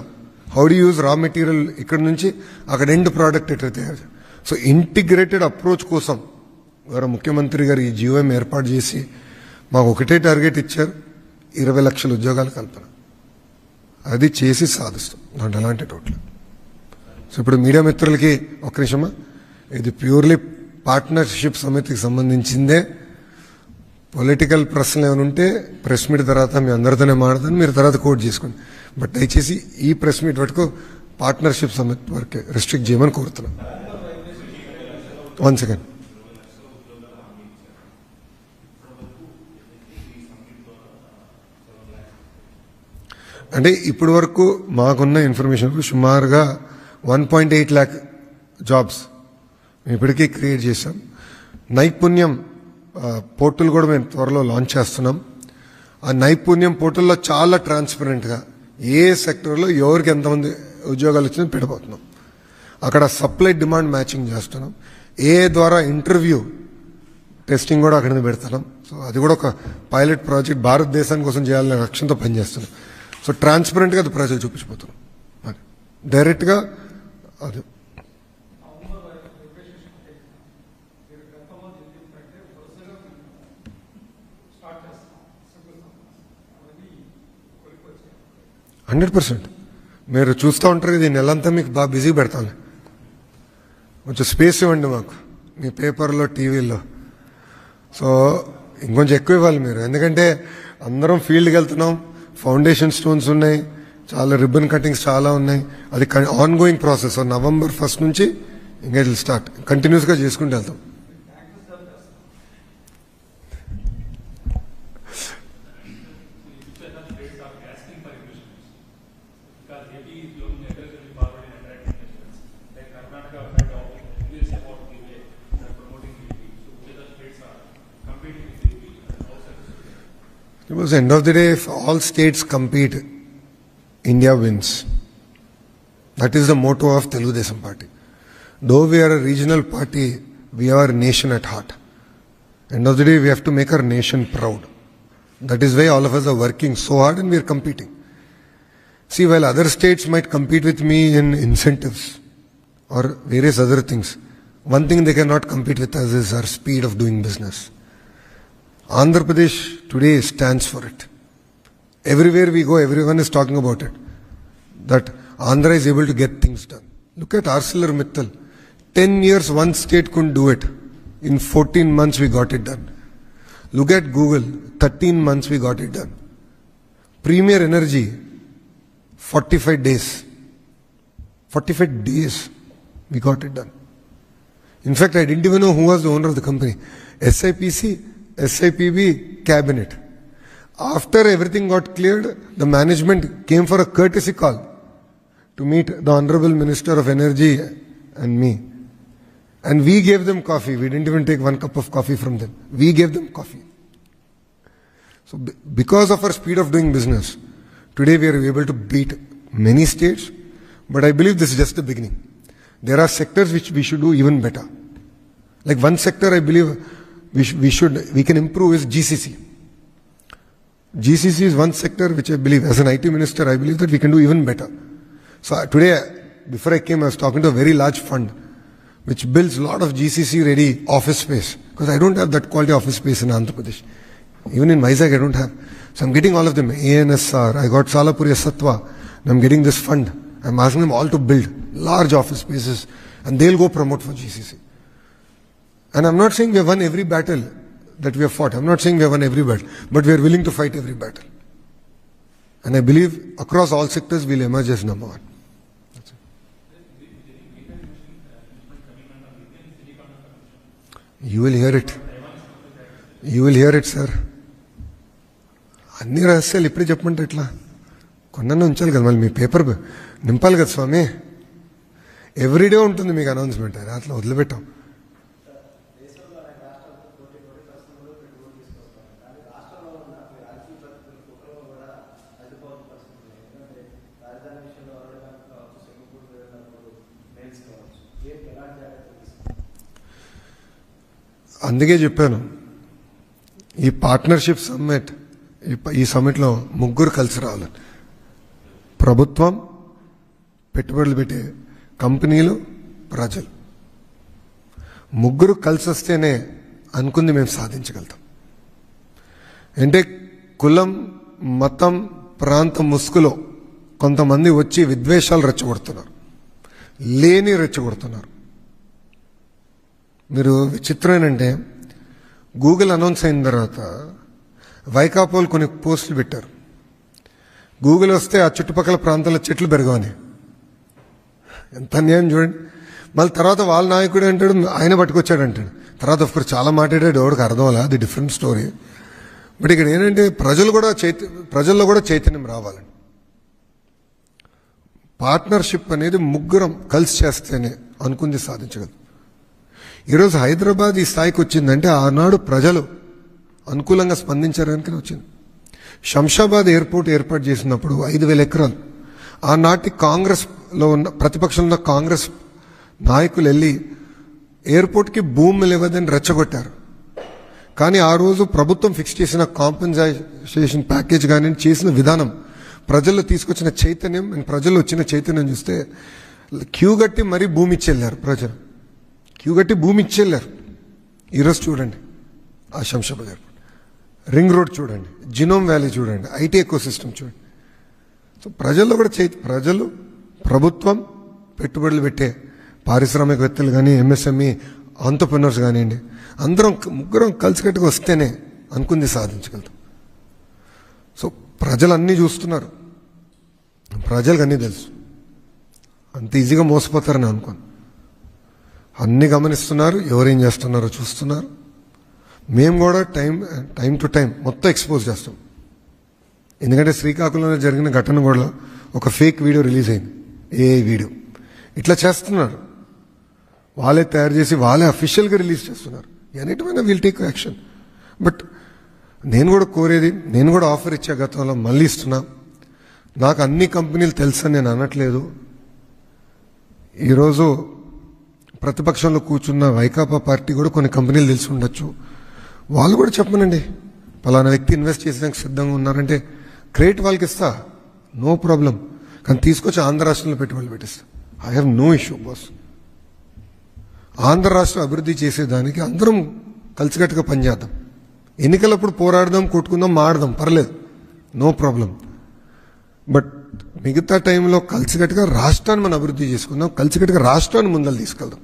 how do use raw material ఇక్కడ నుంచి అక్కడ ఎండ్ ప్రోడక్ట్ ఎట్లా తయారు చేయాలి. సో ఇంటిగ్రేటెడ్ అప్రోచ్ కోసం గౌరవ ముఖ్యమంత్రి గారు ఈ జియోఎం ఏర్పాటు చేసి మాకు ఒకటే టార్గెట్ ఇచ్చారు, 20 లక్షల ఉద్యోగాల కల్పన. అది చేసి సాధిస్తాం, దాంట్లో అలాంటి టోటల్. సో ఇప్పుడు మీడియా మిత్రులకి ఒక నిమిషమా, ఇది ప్యూర్లీ పార్ట్నర్షిప్ సమితికి సంబంధించిందే. పొలిటికల్ ప్రశ్నలు ఏమైనా ఉంటే ప్రెస్ మీట్ తర్వాత మీ అందరితోనే మాట్లాడతాను, మీరు తర్వాత కోట్ చేసుకోండి. బట్ దయచేసి ఈ ప్రెస్ మీట్ వరకు పార్ట్నర్షిప్ సమితి వరకే రెస్ట్రిక్ట్ చేయమని కోరుతున్నాం. 1 సెకండ్. అంటే ఇప్పటి వరకు మాకున్న ఇన్ఫర్మేషన్ సుమారుగా 1.8 lakh జాబ్స్ మేము ఇప్పటికీ క్రియేట్ చేశాం. నైపుణ్యం పోర్టల్ కూడా మేము త్వరలో లాంచ్ చేస్తున్నాం. ఆ నైపుణ్యం పోర్టల్లో చాలా ట్రాన్స్పరెంట్గా ఏ సెక్టర్లో ఎవరికి ఎంతమంది ఉద్యోగాలు వచ్చిందో పెట్టబోతున్నాం. అక్కడ సప్లై డిమాండ్ మ్యాచింగ్ చేస్తున్నాం. ఏ ద్వారా ఇంటర్వ్యూ టెస్టింగ్ కూడా అక్కడ పెడతాం. సో అది కూడా ఒక పైలట్ ప్రాజెక్ట్ భారతదేశాని కోసం చేయాలనే లక్ష్యంతో పనిచేస్తున్నాం. సో ట్రాన్స్పరెంట్గా అది ప్రజలు చూపించిపోతున్నాం. అది డైరెక్ట్గా అది %100 మీరు చూస్తూ ఉంటారు. ఇది నెలంతా మీకు బాగా బిజీ పెడతాను. కొంచెం స్పేస్ ఇవ్వండి మాకు మీ పేపర్లో, టీవీలో. సో ఇంకొంచెం ఎక్కువ ఇవ్వాలి మీరు, ఎందుకంటే అందరం ఫీల్డ్కి వెళ్తున్నాం. ఫౌండేషన్ స్టోన్స్ ఉన్నాయి, చాలా రిబ్బన్ కటింగ్స్ చాలా ఉన్నాయి. అది on going process. November 1st నుంచి ఇంకా ఇట్ విల్ స్టార్ట్. కంటిన్యూస్గా చేసుకుంటూ వెళ్తాం. Because end of the day, if all states compete, India wins. That is the motto of Telugu Desam Party. Though we are a regional party, we are a nation at heart. End of the day, we have to make our nation proud. That is why all of us are working so hard and we are competing. See, while other states might compete with me in incentives or various other things, one thing they cannot compete with us is our speed of doing business. Andhra Pradesh today stands for it. Everywhere we go, everyone is talking about it. That Andhra is able to get things done. Look at ArcelorMittal. 10 years one state couldn't do it. In 14 months we got it done. Look at Google. 13 months we got it done. Premier Energy, 45 days. 45 days we got it done. In fact, I didn't even know who was the owner of the company. SIPB cabinet. After everything got cleared, the management came for a courtesy call to meet the Honorable Minister of Energy and me. And we gave them coffee. We didn't even take one cup of coffee from them. We gave them coffee. So because of our speed of doing business, today we are able to beat many states, but I believe this is just the beginning. There are sectors which we should do even better. Like one sector I believe we can improve is GCC. GCC is one sector which I believe, as an IT minister, I believe that we can do even better. So today, before I came, I was talking to a very large fund which builds a lot of GCC ready office space, because I don't have that quality office space in Andhra Pradesh. Even in Vizag, I don't have. So I'm getting all of them. ANSR, I got Salapuri Sattva, and I'm getting this fund. I'm asking them all to build large office spaces, and they'll go promote for GCC. And I'm not saying we have won every battle that we have fought. I'm not saying we have won every battle, but we are willing to fight every battle. And I believe across all sectors we'll emerge as number one. That's it. You will hear it. You will hear it, sir. అన్ని రహస్యాలు ఇప్పుడే చెప్పమంటే ఎట్లా? కొన్న ఉంచాలి కదా, మళ్ళీ మీ paper నింపాలి కదా స్వామి. ఎవ్రీడే ఉంటుంది మీకు అనౌన్స్మెంట్, అట్లా వదిలిపెట్టాం. అందుకే చెప్పాను, ఈ పార్ట్నర్షిప్ సమ్మిట్, ఈ సమ్మిట్లో ముగ్గురు కలిసి రావాలి. ప్రభుత్వం, పెట్టుబడులు పెట్టే కంపెనీలు, ప్రజలు, ముగ్గురు కలిసి వస్తేనే అనుకుంది మేము సాధించగలుగుతాం. అంటే కులం, మతం, ప్రాంతం ముసుగులో కొంతమంది వచ్చి విద్వేషాలు రెచ్చగొడుతున్నారు, లేని రెచ్చగొడుతున్నారు. మీరు విచిత్రం ఏంటంటే, గూగుల్ అనౌన్స్ అయిన తర్వాత వైకాపోలు కొన్ని పోస్టులు పెట్టారు. గూగుల్ వస్తే ఆ చుట్టుపక్కల ప్రాంతాల చెట్లు పెరగవని. ఎంత అన్యాయం చూడండి. మళ్ళీ తర్వాత వాళ్ళ నాయకుడు అంటాడు, ఆయన పట్టుకొచ్చాడు అంటాడు. తర్వాత ఆఫ్కోర్స్ చాలా మాట్లాడాడు, ఎవరికి అర్థం అవ్వాలి, అది డిఫరెంట్ స్టోరీ. బట్ ఇక్కడ ఏంటంటే ప్రజల్లో కూడా చైతన్యం రావాలండి. పార్ట్నర్షిప్ అనేది ముగ్గురం కలిసి చేస్తేనే అనుకుంది సాధించగలరు. ఈరోజు హైదరాబాద్ ఈ స్థాయికి వచ్చిందంటే ఆనాడు ప్రజలు అనుకూలంగా స్పందించడానికి వచ్చింది. శంషాబాద్ ఎయిర్పోర్ట్ ఏర్పాటు చేసినప్పుడు 5,000 ఎకరాలు ఆనాటి కాంగ్రెస్లో ఉన్న, ప్రతిపక్షంలో ఉన్న కాంగ్రెస్ నాయకులు వెళ్ళి ఎయిర్పోర్ట్కి భూములు ఇవ్వదని రెచ్చగొట్టారు. కానీ ఆ రోజు ప్రభుత్వం ఫిక్స్ చేసిన కాంపెన్సేషన్ ప్యాకేజ్ కానీ చేసిన విధానం, ప్రజల్లో తీసుకొచ్చిన చైతన్యం, ప్రజల్లో వచ్చిన చైతన్యం చూస్తే క్యూ గట్టి మరీ భూమి ఇచ్చెళ్ళారు. ప్రజలు క్యూ గట్టి భూమి ఇచ్చెళ్ళారు. ఈరోజు చూడండి ఆ శంషాబాద్ ఎయిర్పోర్ట్, రింగ్ రోడ్ చూడండి, జినోమ్ వ్యాలీ చూడండి, ఐటీ ఎకో సిస్టమ్ చూడండి. సో ప్రజల్లో కూడా ప్రజలు, ప్రభుత్వం, పెట్టుబడులు పెట్టే పారిశ్రామికవేత్తలు కానీ, ఎంఎస్ఎంఈ ఆంటర్‌ప్రెన్యూర్స్ కానివ్వండి, అందరం ముగ్గురం కలిసికట్టుగా వస్తేనే అనుకుంది సాధించగలుగుతాం. సో ప్రజలు అన్నీ చూస్తున్నారు, ప్రజలకు అన్నీ తెలుసు. అంత ఈజీగా మోసపోతారని అనుకోను. అన్నీ గమనిస్తున్నారు, ఎవరేం చేస్తున్నారో చూస్తున్నారు. మేము కూడా టైం టు టైం మొత్తం ఎక్స్పోజ్ చేస్తాం. ఎందుకంటే శ్రీకాకుళంలో జరిగిన ఘటన కూడా ఒక ఫేక్ వీడియో రిలీజ్ అయింది, ఏఐ వీడియో. ఇట్లా చేస్తున్నారు, వాళ్ళే తయారు చేసి వాళ్ళే అఫీషియల్గా రిలీజ్ చేస్తున్నారు. ఎన్నిటిమైనా విల్ టేక్ యాక్షన్. బట్ నేను కూడా కోరేది, నేను కూడా ఆఫర్ ఇచ్చే గతంలో మళ్ళీ ఇస్తున్నా. నాకు అన్ని కంపెనీలు తెలుసని నేను అనట్లేదు. ఈరోజు ప్రతిపక్షంలో కూర్చున్న వైకాపా పార్టీ కూడా కొన్ని కంపెనీలు తెలిసి ఉండొచ్చు. వాళ్ళు కూడా చెప్పమనండి, పలానా వ్యక్తి ఇన్వెస్ట్ చేసేందుకు సిద్ధంగా ఉన్నారంటే క్రెడిట్ వాళ్ళకి ఇస్తా, నో ప్రాబ్లం. కానీ తీసుకొచ్చి ఆంధ్ర రాష్ట్రంలో పెట్టుబడులు పెట్టిస్తా. I have no issue boss. Andhra రాష్ట్రం అభివృద్ధి చేసేదానికి అందరం కలిసికట్టుగా పనిచేద్దాం. ఎన్నికలప్పుడు పోరాడదాం, కొట్టుకుందాం, మాడదాం, పర్లేదు, నో ప్రాబ్లం. బట్ మిగతా టైంలో కలిసికట్టుగా రాష్ట్రాన్ని మనం అభివృద్ధి చేసుకుందాం, కలిసికట్టుగా రాష్ట్రాన్ని ముందలు తీసుకెళ్దాం.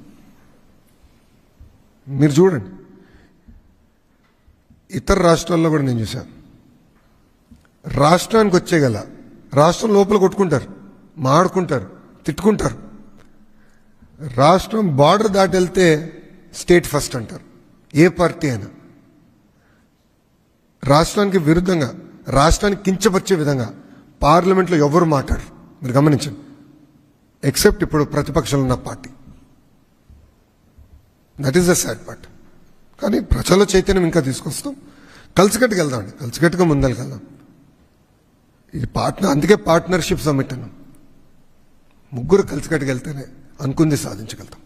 మీరు చూడండి, ఇతర రాష్ట్రాల్లో కూడా నేను చూశాను. రాష్ట్రానికి వచ్చేగల రాష్ట్రం లోపల కొట్టుకుంటారు, మాడుకుంటారు, తిట్టుకుంటారు. రాష్ట్రం బార్డర్ దాటి వెళ్తే స్టేట్ ఫస్ట్ అంటారు, ఏ పార్టీ అయినా. రాష్ట్రానికి విరుద్ధంగా, రాష్ట్రానికి కించపరిచే విధంగా పార్లమెంట్లో ఎవరు మాట్లాడరు. మీరు గమనించండి, ఎక్సెప్ట్ ఇప్పుడు ప్రతిపక్షంలో ఉన్న party. That is the sad part. కానీ ప్రజల చైతన్యం ఇంకా తీసుకొస్తాం, కలిసికట్టుకు వెళ్దామండి, కలిసికట్టుగా ముందరికి వెళ్దాం. ఇది అందుకే పార్ట్నర్షిప్ సమ్మిట్ అన్నాం. ముగ్గురు కలిసికట్టుకు వెళ్తేనే అనుకుంది సాధించగలుగుతాం.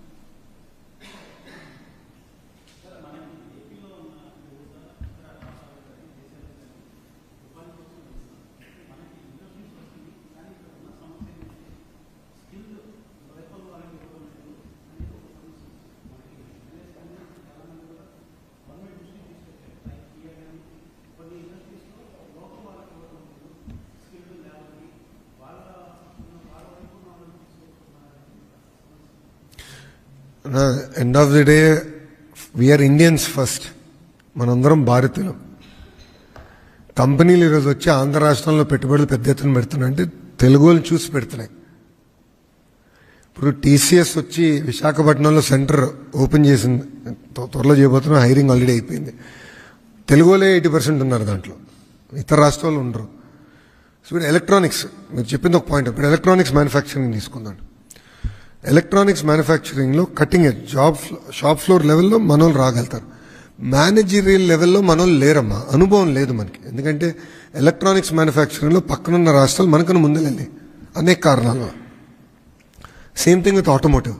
End of the day we are Indians first. మనందరం భారతీయులం. కంపెనీలు ఈరోజు వచ్చి ఆంధ్ర రాష్ట్రంలో పెట్టుబడులు పెద్ద ఎత్తున పెడుతున్నాయంటే తెలుగు వాళ్ళని చూసి పెడుతున్నాయి. ఇప్పుడు టీసీఎస్ వచ్చి విశాఖపట్నంలో సెంటర్ ఓపెన్ చేసింది, త్వరలో చేయబోతున్నా. హైరింగ్ ఆల్రెడీ అయిపోయింది. తెలుగు వాళ్ళే 80% ఉన్నారు దాంట్లో, ఇతర రాష్ట్రాలు ఉండరు. సో ఇప్పుడు ఎలక్ట్రానిక్స్, మీరు చెప్పింది ఒక పాయింట్. ఇప్పుడు ఎలక్ట్రానిక్స్ మ్యానుఫ్యాక్చరింగ్ తీసుకుందాం. ఎలక్ట్రానిక్స్ మ్యానుఫ్యాక్చరింగ్లో కటింగ్ ఎడ్జ్ షాప్ ఫ్లోర్ లెవెల్లో మనోళ్ళు రాగలుగుతారు. మేనేజరియల్ లెవెల్లో మనోళ్ళు లేరమ్మా, అనుభవం లేదు మనకి. ఎందుకంటే ఎలక్ట్రానిక్స్ మ్యానుఫ్యాక్చరింగ్లో పక్కనున్న రాష్ట్రాలు మనకన్నా ముందెళ్ళి అనేక కారణాలు. Same thing with automotive.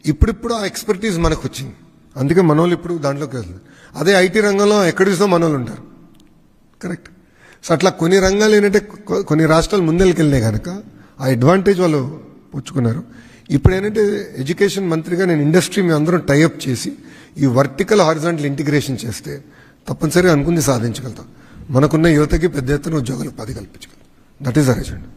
ఇప్పుడిప్పుడు ఆ ఎక్స్పర్టీస్ మనకు వచ్చింది, అందుకే మనోళ్ళు ఇప్పుడు దాంట్లోకి వెళ్తుంది. అదే ఐటీ రంగంలో ఎక్కడ చూసినా మనోళ్ళు ఉంటారు. కరెక్ట్. సో అట్లా కొన్ని రంగాలు ఏంటంటే కొన్ని రాష్ట్రాలు ముందెళ్ళకెళ్ళినాయి కనుక ఆ అడ్వాంటేజ్ వాళ్ళు పుచ్చుకున్నారు. ఇప్పుడు ఏంటంటే ఎడ్యుకేషన్ మంత్రిగా నేను ఇండస్ట్రీ మేము అందరం టైఅప్ చేసి ఈ వర్టికల్ హారిజాంటల్ ఇంటిగ్రేషన్ చేస్తే తప్పనిసరిగా అనుకుంది సాధించగలుగుతాం. మనకున్న యువతకి పెద్ద ఎత్తున ఉద్యోగాలు 10 కల్పించగలుగుతాం. That is our agenda.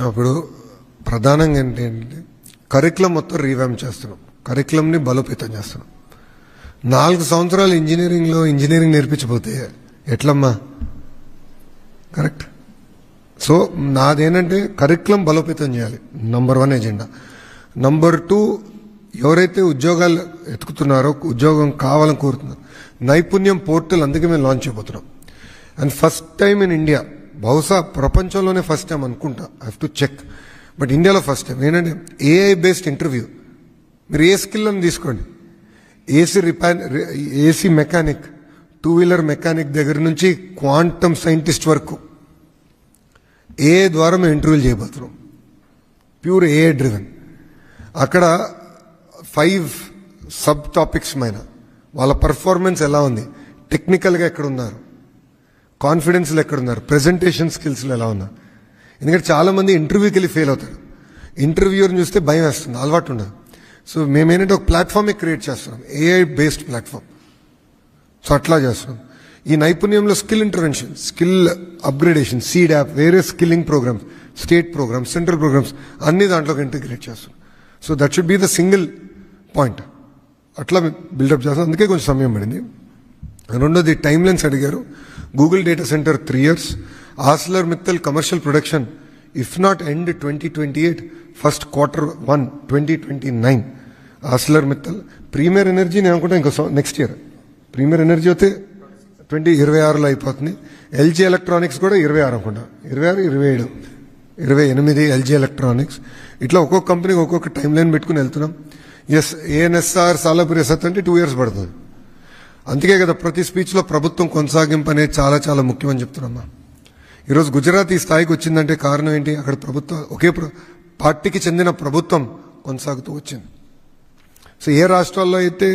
అప్పుడు ప్రధానంగా ఏంటంటే కరికులం మొత్తం రీవ్యామ్ చేస్తున్నాం, కరికులంని బలోపేతం చేస్తున్నాం. 4 సంవత్సరాలు ఇంజనీరింగ్ నేర్పించబోతే ఎట్లమ్మా? కరెక్ట్. సో నాదేంటంటే కరికులం బలోపేతం చేయాలి, నంబర్ 1 ఎజెండా. నంబర్ 2, ఎవరైతే ఉద్యోగాలు ఎత్తుకుతున్నారో, ఉద్యోగం కావాలని కోరుతున్నారు, నైపుణ్యం పోర్టల్ అందుకే మేము లాంచ్ చేయబోతున్నాం. And first time in India, బహుశా ప్రపంచంలోనే ఫస్ట్ టైం అనుకుంటా, I have to check, but ఇండియాలో ఫస్ట్ టైం ఏంటంటే ఏఐ బేస్డ్ ఇంటర్వ్యూ. మీరు ఏ స్కిల్ అని తీసుకోండి, ఏసీ మెకానిక్, 2-వీలర్ మెకానిక్ దగ్గర నుంచి క్వాంటమ్ సైంటిస్ట్ వరకు ఏఐ ద్వారా మేము ఇంటర్వ్యూలు చేయబోతున్నాం. Pure AI driven. అక్కడ 5 సబ్ టాపిక్స్ పైన వాళ్ళ పర్ఫార్మెన్స్ ఎలా ఉంది, టెక్నికల్గా ఎక్కడున్నారు, కాన్ఫిడెన్స్లో ఎక్కడున్నారు, ప్రెజెంటేషన్ స్కిల్స్లో ఎలా ఉన్నారు. ఎందుకంటే చాలామంది ఇంటర్వ్యూకి వెళ్ళి ఫెయిల్ అవుతారు. ఇంటర్వ్యూని చూస్తే భయం వేస్తుంది, అలవాటు ఉండదు. సో మేమేంటంటే ఒక ప్లాట్ఫామే క్రియేట్ చేస్తున్నాం, ఏఐ బేస్డ్ ప్లాట్ఫామ్. సో అట్లా చేస్తున్నాం. ఈ నైపుణ్యంలో skill intervention, skill upgradation, seed app, వేరే skilling programs, state programs, central programs అన్ని దాంట్లోకి ఇంటిగ్రేట్ చేస్తున్నాం. So that should be the single point. అట్లా బిల్డప్ చేస్తాం. అందుకే కొంచెం సమయం పడింది. రెండోది టైమ్ లైన్స్ అడిగారు. Google data center 3 years, Arcelor Mittal commercial production if not end 2028, first Q1 2029. Arcelor Mittal premier energy నేను అనుకుంటా ఇంకో నెక్స్ట్ ఇయర్. ప్రీమియర్ ఎనర్జీ అయితే 2026లో అయిపోతుంది. ఎల్జీ ఎలక్ట్రానిక్స్ కూడా 26 అనుకుంటా, 26, 27, 28 ఎల్జీ ఎలక్ట్రానిక్స్. ఇట్లా ఒక్కొక్క కంపెనీకి ఒక్కొక్క టైం లైన్ పెట్టుకుని వెళ్తున్నాం. ఎస్, ఏఎన్ఎస్ఆర్ సాలాపూర్ ఎసత్ అంటే 2 years పడుతుంది. అందుకే కదా ప్రతి స్పీచ్లో ప్రభుత్వం కొనసాగింపు అనేది చాలా చాలా ముఖ్యమని చెప్తున్నామ్మా. ఈరోజు గుజరాత్ ఈ స్థాయికి వచ్చిందంటే కారణం ఏంటి? అక్కడ ప్రభుత్వం ఒకే పార్టీకి చెందిన ప్రభుత్వం కొనసాగుతూ వచ్చింది. సో ఏ రాష్ట్రాల్లో అయితే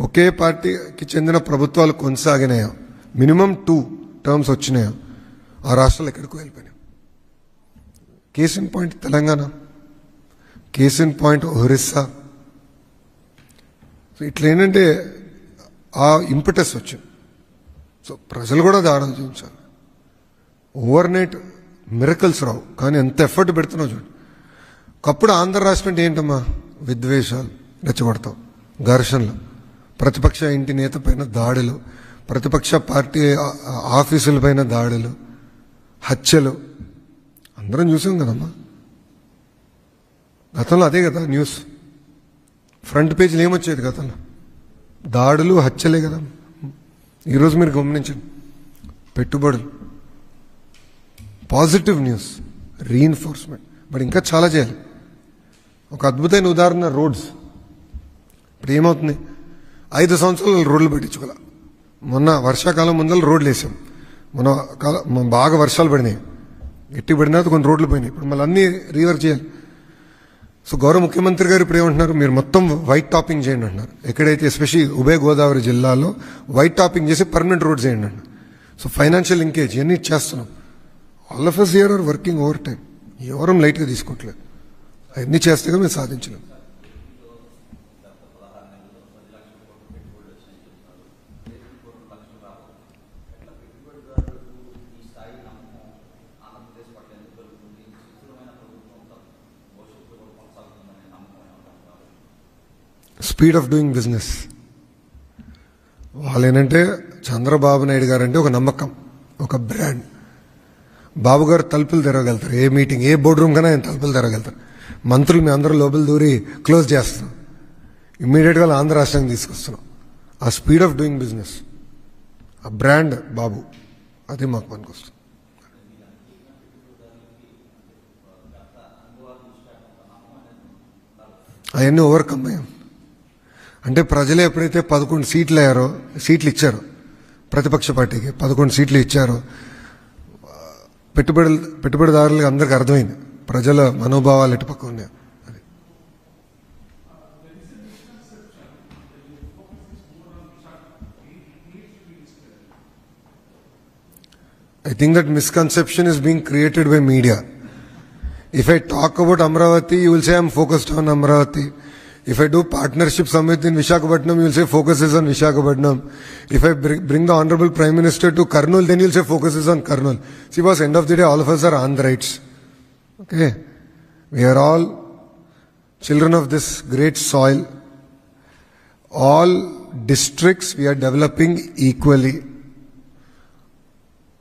ఒకే పార్టీకి చెందిన ప్రభుత్వాలు కొనసాగినాయో, మినిమం 2 terms వచ్చినాయో, ఆ రాష్ట్రాలు ఎక్కడికో వెళ్ళిపోయినాయి. Case in point Telangana, case in point Orissa. So ఇట్లా ఏంటంటే ఆ ఇంపటస్ వచ్చింది. సో ప్రజలు కూడా అది ఆలోచించాలి. ఓవర్ నైట్ మిరకల్స్ రావు, కానీ ఎంత ఎఫర్ట్ పెడుతున్నావు చూడండి. ఒకప్పుడు ఆంధ్ర రాష్ట్రం అంటే ఏంటమ్మా, విద్వేషాలు రెచ్చగొడతాం, ఘర్షణలు, ప్రతిపక్ష ఇంటి నేత పైన దాడులు, ప్రతిపక్ష పార్టీ ఆఫీసుల పైన దాడులు, హత్యలు అందరం చూసాం కదమ్మా. గతంలో అదే కదా న్యూస్, ఫ్రంట్ పేజీలు ఏమొచ్చేది గతంలో, దాడులు హత్యలే కదా. ఈరోజు మీరు గమనించండి, పెట్టుబడులు, పాజిటివ్ న్యూస్, రీఇన్ఫోర్స్మెంట్. బట్ ఇంకా చాలా చేయాలి. ఒక అద్భుతమైన ఉదాహరణ రోడ్స్. ఇప్పుడు ఏమవుతుంది, 5 సంవత్సరాలు రోడ్లు పెట్టించుకోలే. మొన్న వర్షాకాలం ముందర రోడ్లు వేసాం. మన బాగా వర్షాలు పడినాయి, గట్టి పడినా కొన్ని రోడ్లు పోయినాయి. ఇప్పుడు మళ్ళీ అన్నీ రీవర్క్ చేయాలి. సో గౌరవ ముఖ్యమంత్రి గారు ఇప్పుడు ఏమంటున్నారు, మీరు మొత్తం వైట్ టాపింగ్ చేయండి అంటున్నారు. ఎక్కడైతే ఎస్పెషల్లీ ఉభయ గోదావరి జిల్లాలో వైట్ టాపింగ్ చేసి పర్మనెంట్ రోడ్ చేయండి అంటున్నారు. సో ఫైనాన్షియల్ లింకేజ్ ఇవన్నీ చేస్తున్నాం. All of us here are working overtime. ఎవరం లైట్గా తీసుకోవట్లేదు. అవన్నీ చేస్తే మేము సాధించలేం. Speed of doing business. వాళ్ళు ఏంటంటే చంద్రబాబు నాయుడు గారు అంటే ఒక నమ్మకం, ఒక బ్రాండ్. బాబు గారు తలుపులు తెరవగలుగుతారు, ఏ మీటింగ్, ఏ బోర్డు రూమ్ కన్నా ఆయన తలుపులు తెరవగలుగుతారు. మంత్రులు మీ అందరూ లోపల దూరి క్లోజ్ చేస్తున్నాం, ఇమ్మీడియట్గా ఆంధ్ర రాష్ట్రానికి తీసుకొస్తున్నాం. ఆ స్పీడ్ ఆఫ్ డూయింగ్ బిజినెస్, ఆ బ్రాండ్ బాబు, అది మాకు పనికొస్తుంది. అవన్నీ ఓవర్కమ్ అయ్యాం. అంటే ప్రజలు ఎప్పుడైతే 11 సీట్లు ఇచ్చారో, ప్రతిపక్ష పార్టీకి 11 సీట్లు ఇచ్చారో, పెట్టుబడిదారులకు అందరికి అర్థమైంది ప్రజల మనోభావాలు ఎటు పక్క ఉన్నాయి. I think that misconception is being created by media. If I talk about Amravati, you will say I'm focused on Amravati. If I do partnership summit in Visakhapatnam, you will say focus is on Visakhapatnam. If I bring the Honorable Prime Minister to Kurnool, then you will say focus is on Kurnool. See, boss, end of the day, all of us are Andhrites. Okay? We are all children of this great soil. All districts we are developing equally.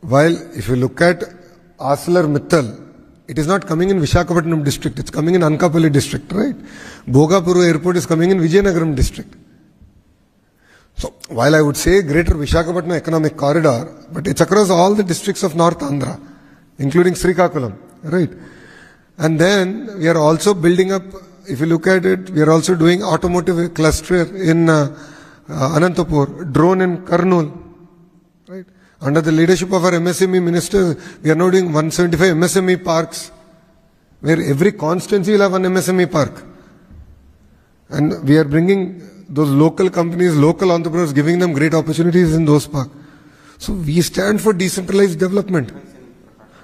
While if you look at ArcelorMittal, it is not coming in Visakhapatnam district, it's coming in Anakapalli district, right? Bhogapuru airport is coming in Vijayanagaram district. So, while I would say greater Visakhapatnam economic corridor, but it's across all the districts of North Andhra, including Srikakulam, right? And then we are also building up, if you look at it, we are also doing automotive cluster in Anantapur, drone in Kurnool, right? Under the leadership of our MSME minister, we are now doing 175 MSME parks, where every constituency will have one MSME park. And we are bringing those local companies, local entrepreneurs, giving them great opportunities in those parks. So we stand for decentralized development.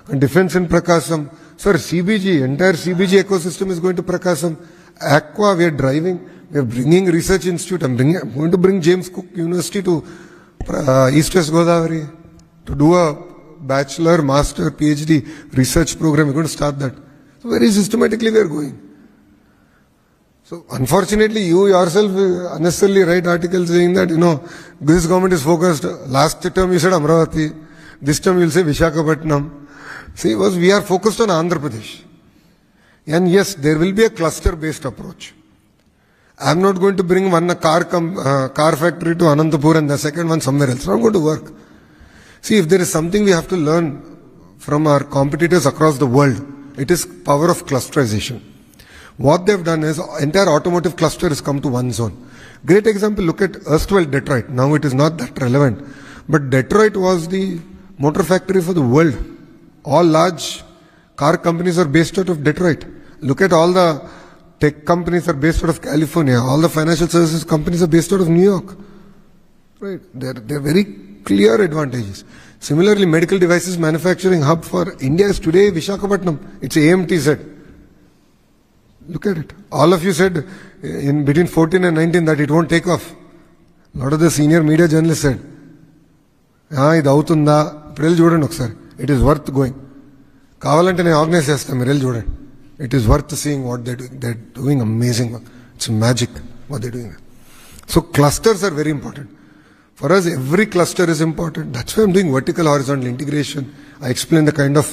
And defense in Prakasam. Sir, CBG, entire CBG ecosystem is going to Prakasam. Aqua, we are driving, we are bringing research institute. I'm going to bring James Cook University to East West Godavari to do a bachelor, master, PhD research program. We're going to start that. So very systematically we are going. So unfortunately, you yourself unnecessarily write articles saying that, this government is focused. Last term you said Amravati. This term you will say Visakhapatnam. See, we are focused on Andhra Pradesh. And yes, there will be a cluster-based approach. I'm not going to bring one car factory to Anantapur and the second one somewhere else. It's not going to work. See, if there is something we have to learn from our competitors across the world, it is power of clusterization. What they've done is, entire automotive cluster has come to one zone. Great example, look at erstwhile Detroit. Now it is not that relevant. But Detroit was the motor factory for the world. All large car companies are based out of Detroit. Look at all the tech companies are based out of California. All the financial services companies are based out of New York. Right? They're very clear advantages. Similarly, medical devices manufacturing hub for India is today Visakhapatnam. It's AMTZ. Look at it. All of you said in between 14 and 19 that it won't take off. A lot of the senior media journalists said, ఇది అవుతుందా ఇప్పుడు వెళ్ళి చూడండి ఒకసారి. It is worth going. కావాలంటే నేను organise చేస్తాను, మీరు వెళ్ళి చూడండి. It is worth seeing what they doing amazing work. It's magic what they doing. So clusters are very important. For us, every cluster is important. That's why I'm doing vertical horizontal integration. I explain the kind of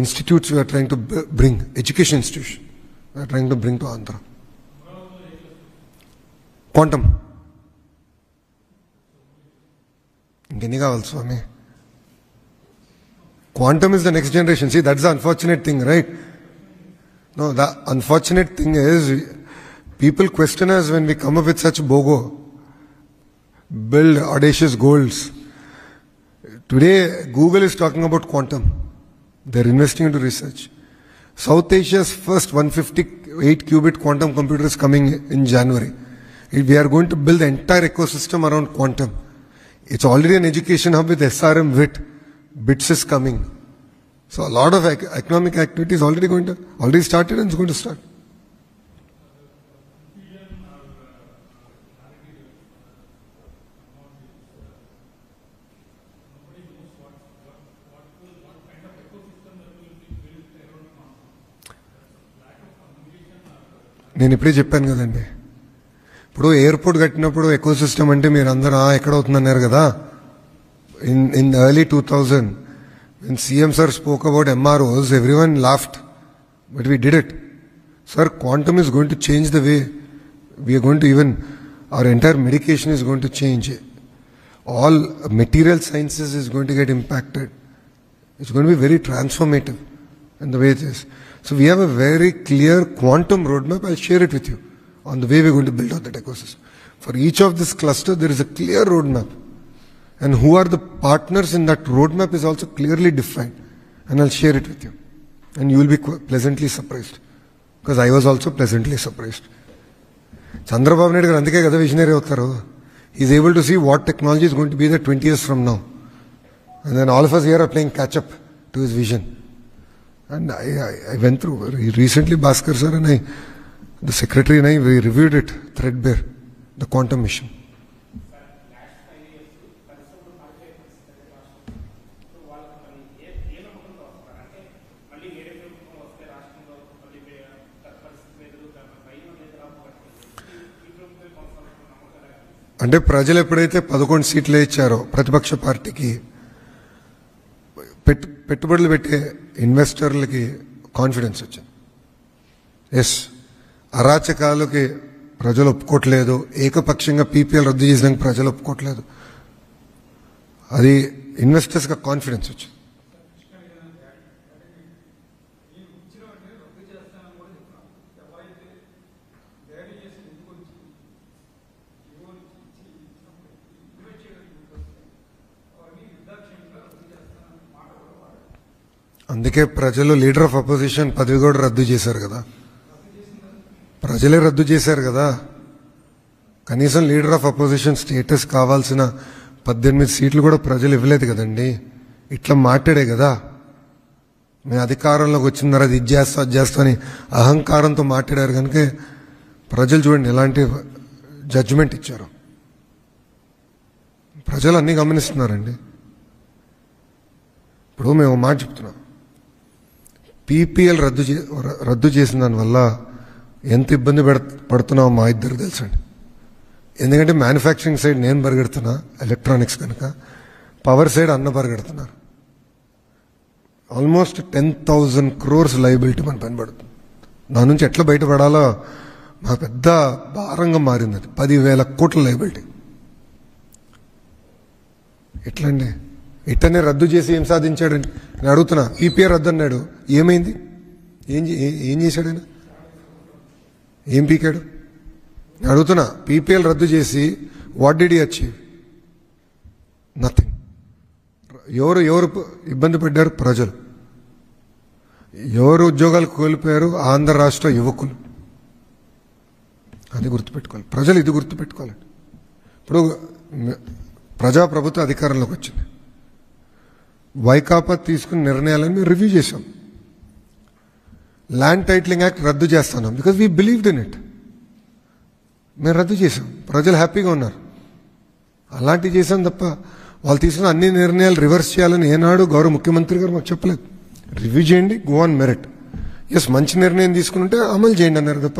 institutes we are trying to bring, education institution we are trying to bring to Andhra. Quantum. Ingenni kavali Swami. Quantum is the next generation. See, that's the unfortunate thing, right? No, the unfortunate thing is people question us when we come up with such BOGO. Build audacious goals. Today, Google is talking about quantum. They're investing into research. South Asia's first 158 qubit quantum computer is coming in January. We are going to build the entire ecosystem around quantum. It's already an education hub with SRM WIT. BITS is coming. So a lot of economic activity is already started and it's going to start. నేను ఇప్పుడే చెప్పాను కదండి, ఇప్పుడు airport కట్టినప్పుడు eco system అంటే మీరు అందరూ ఎక్కడ అవుతుందన్నారు కదా. In early 2000 when CM sir spoke about MROs, everyone laughed, but we did it. Sir, quantum is going to change the way we are going to our entire medication is going to change. All material sciences is going to get impacted. It's going to be very transformative in the way it is. So we have a very clear quantum roadmap. I'll share it with you on the way we're going to build out that ecosystem. For each of this cluster, there is a clear roadmap. And who are the partners in that roadmap is also clearly defined. And I'll share it with you. And you will be pleasantly surprised. Because I was also pleasantly surprised. Chandrababu Naidu garu andike kada visionary avtaru. He is able to see what technology is going to be there 20 years from now. And then all of us here are playing catch up to his vision. And I went through recently, Bhaskar sir and the secretary and we reviewed it threadbare, the quantum mission. అంటే ప్రజలు ఎప్పుడైతే 11 సీట్లు ఇచ్చారో ప్రతిపక్ష పార్టీకి, పెట్టుబడులు పెట్టే ఇన్వెస్టర్లకి కాన్ఫిడెన్స్ వచ్చింది. ఎస్, అరాచకాలకి ప్రజలు ఒప్పుకోవట్లేదు, ఏకపక్షంగా పీపీఎల్ రద్దు చేసినాక ప్రజలు ఒప్పుకోవట్లేదు, అది ఇన్వెస్టర్స్గా కాన్ఫిడెన్స్ వచ్చింది. అందుకే ప్రజలు లీడర్ ఆఫ్ అపోజిషన్ పదవి కూడా రద్దు చేశారు కదా. ప్రజలే రద్దు చేశారు కదా. కనీసం లీడర్ ఆఫ్ అపోజిషన్ స్టేటస్ కావాల్సిన 18 సీట్లు కూడా ప్రజలు ఇవ్వలేదు కదండి. ఇట్లా మాట్లాడే కదా మేము అధికారంలోకి వచ్చిన తర్వాత ఇది చేస్తా అది చేస్తా అని అహంకారంతో మాట్లాడారు కనుక ప్రజలు చూడండి ఎలాంటి జడ్జిమెంట్ ఇచ్చారు. ప్రజలు అన్నీ గమనిస్తున్నారండి. ఇప్పుడు మేము మాట చెప్తున్నాం, పీపీఎల్ రద్దు చేసిన దానివల్ల ఎంత ఇబ్బంది పడుతున్నామో మా ఇద్దరు తెలుసండి. ఎందుకంటే మ్యానుఫ్యాక్చరింగ్ సైడ్ నేను పరిగెడుతున్నా, ఎలక్ట్రానిక్స్ కనుక, పవర్ సైడ్ అన్న పరిగెడుతున్నారు. ఆల్మోస్ట్ 10,000 crores లయబిలిటీ మన పని పడుతుంది. దాని నుంచి ఎట్లా బయటపడాలో మా పెద్ద భారంగా మారింది. అది 10,000 కోట్ల లయబిలిటీ. ఎట్లండి? ఇట్టనే రద్దు చేసి ఏం సాధించాడండి నేను అడుగుతున్నా. పీపీఆర్ రద్దు అన్నాడు, ఏమైంది? ఏం చేశాడు ఆయన? ఏం పీకాడు? నేను అడుగుతున్నా. పీపీఎల్ రద్దు చేసి what did he achieve? Nothing. ఎవరు ఇబ్బంది పడ్డారు? ప్రజలు. ఎవరు ఉద్యోగాలు కోల్పోయారు? ఆంధ్ర రాష్ట్ర యువకులు. అది గుర్తుపెట్టుకోవాలి ప్రజలు, ఇది గుర్తుపెట్టుకోవాలి. ఇప్పుడు ప్రజాప్రభుత్వ అధికారంలోకి వచ్చింది. వైకాపా తీసుకున్న నిర్ణయాలను మేము రివ్యూ చేశాం. ల్యాండ్ టైటిలింగ్ యాక్ట్ రద్దు చేస్తున్నాం because we believed in it. మేము రద్దు చేశాం, ప్రజలు హ్యాపీగా ఉన్నారు. అలాంటివి చేశాం తప్ప వాళ్ళు తీసుకున్న అన్ని నిర్ణయాలు రివర్స్ చేయాలని ఏనాడు గౌరవ ముఖ్యమంత్రి గారు మాకు చెప్పలేదు. రివ్యూ చేయండి, గో ఆన్ మెరిట్. ఎస్, మంచి నిర్ణయం తీసుకుంటే అమలు చేయండి అన్నారు తప్ప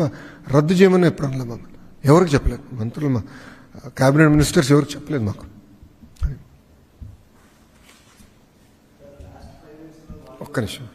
రద్దు చేయమని ఎప్పుడు అనలేదు. మమ్మల్ని ఎవరికి చెప్పలేదు, మంత్రులు మా క్యాబినెట్ మినిస్టర్స్ ఎవరికి చెప్పలేదు మాకు. ఒక్క నిమిషం.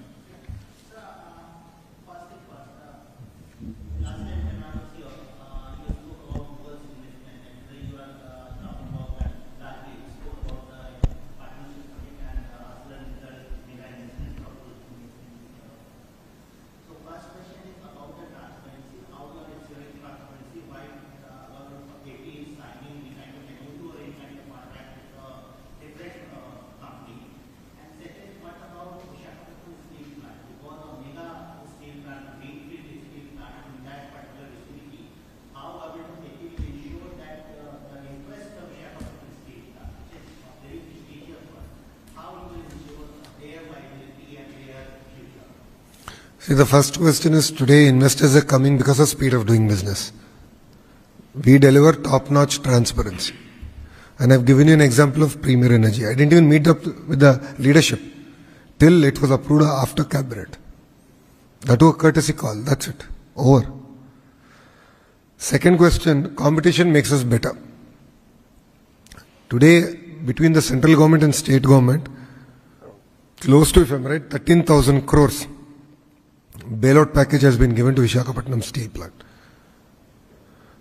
See, the first question is, today investors are coming because of speed of doing business. We deliver top-notch transparency. And I've given you an example of Premier Energy. I didn't even meet up with the leadership till it was approved after cabinet. That was a courtesy call. That's it. Over. Second question, competition makes us better. Today, between the central government and state government, close to, if I'm right, 13,000 crores bailout package has been given to Visakhapatnam Steel Plant.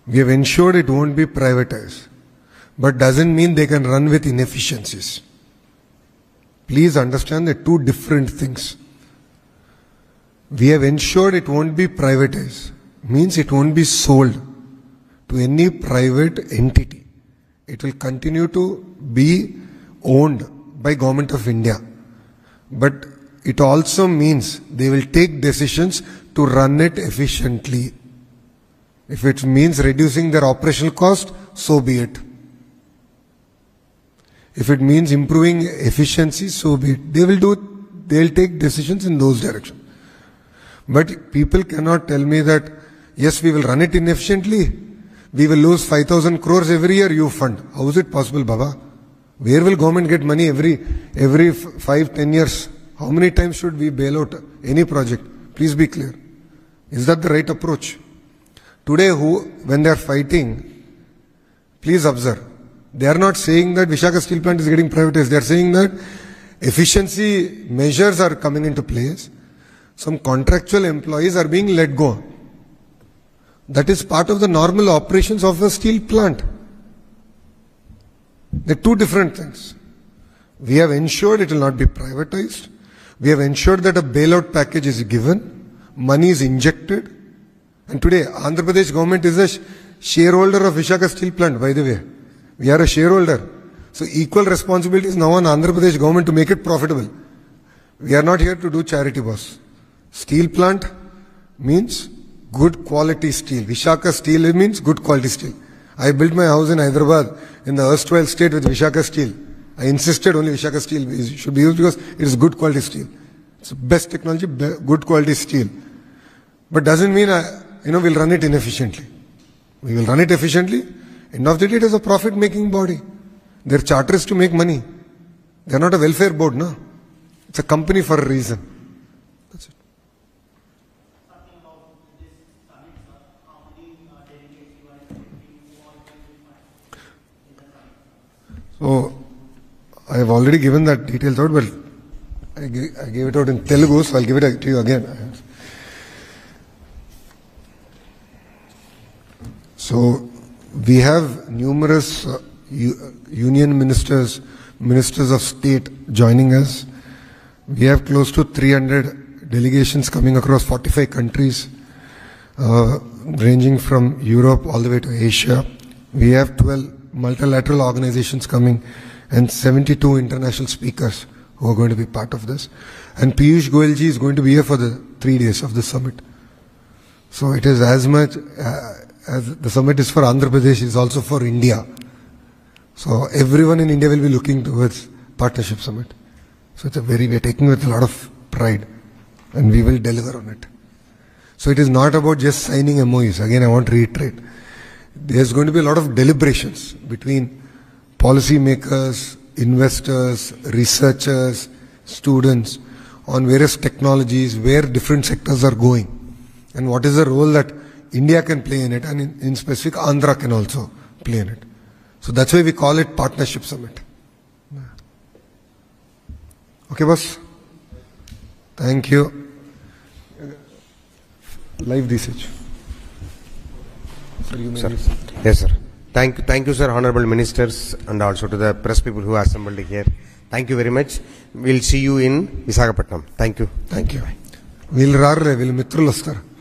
We have ensured it won't be privatized, but doesn't mean they can run with inefficiencies. Please understand they're two different things. We have ensured it won't be privatized, means it won't be sold to any private entity. It will continue to be owned by Government of India. But it also means they will take decisions to run it efficiently. If it means reducing their operational cost, so be it. If it means improving efficiency, so be it. They will take decisions in those directions. But people cannot tell me that, yes, we will run it inefficiently. We will lose 5,000 crores every year, you fund. How is it possible, Baba? Where will government get money every 5-10 years? How many times should we bail out any project? Please be clear. Is that the right approach? Today, when they are fighting, please observe. They are not saying that Visakhapatnam Steel Plant is getting privatized. They are saying that efficiency measures are coming into place. Some contractual employees are being let go. That is part of the normal operations of a steel plant. They are two different things. We have ensured it will not be privatized. We have ensured that a bailout package is given, money is injected, and today Andhra Pradesh government is a shareholder of Visakhapatnam Steel Plant, by the way. We are a shareholder. So equal responsibility is now on Andhra Pradesh government to make it profitable. We are not here to do charity, boss. Steel plant means good quality steel. Visakhapatnam Steel means good quality steel. I built my house in Hyderabad in the erstwhile state with Visakhapatnam Steel. I insisted only Visakhapatnam Steel should be used because it is good quality steel. It's the best technology, good quality steel. But doesn't mean we'll run it inefficiently. We will run it efficiently. End of the day, it is a profit-making body. Their charter is to make money. They are not a welfare board, no. It's a company for a reason. That's it. So, I have already given that details out, but I gave it out in Telugu, so I'll give it to you again. So, we have numerous union ministers, ministers of state joining us. We have close to 300 delegations coming across 45 countries, ranging from Europe all the way to Asia. We have 12 multilateral organizations coming and 72 international speakers who are going to be part of this. And Piyush Goyal ji is going to be here for the 3 days of the summit. So it is as much as the summit is for Andhra Pradesh, it is also for India. So everyone in India will be looking towards partnership summit. So we're taking with a lot of pride, and we will deliver on it. So it is not about just signing MOUs. Again, I want to reiterate. There's going to be a lot of deliberations between policymakers, investors, researchers, students on various technologies, where different sectors are going, and what is the role that India can play in it, and in specific Andhra can also play in it. So that's why we call it Partnership Summit. Okay, boss? Thank you. Live usage. Sir, you may Sir. use- Yes, sir. Thank you, sir, honorable ministers, and also to the press people who are assembled here. Thank you very much. We'll see you in Visakhapatnam. Thank you. Thank you. వీళ్ళు రారులే, వీళ్ళు మిత్రులు వస్తారు.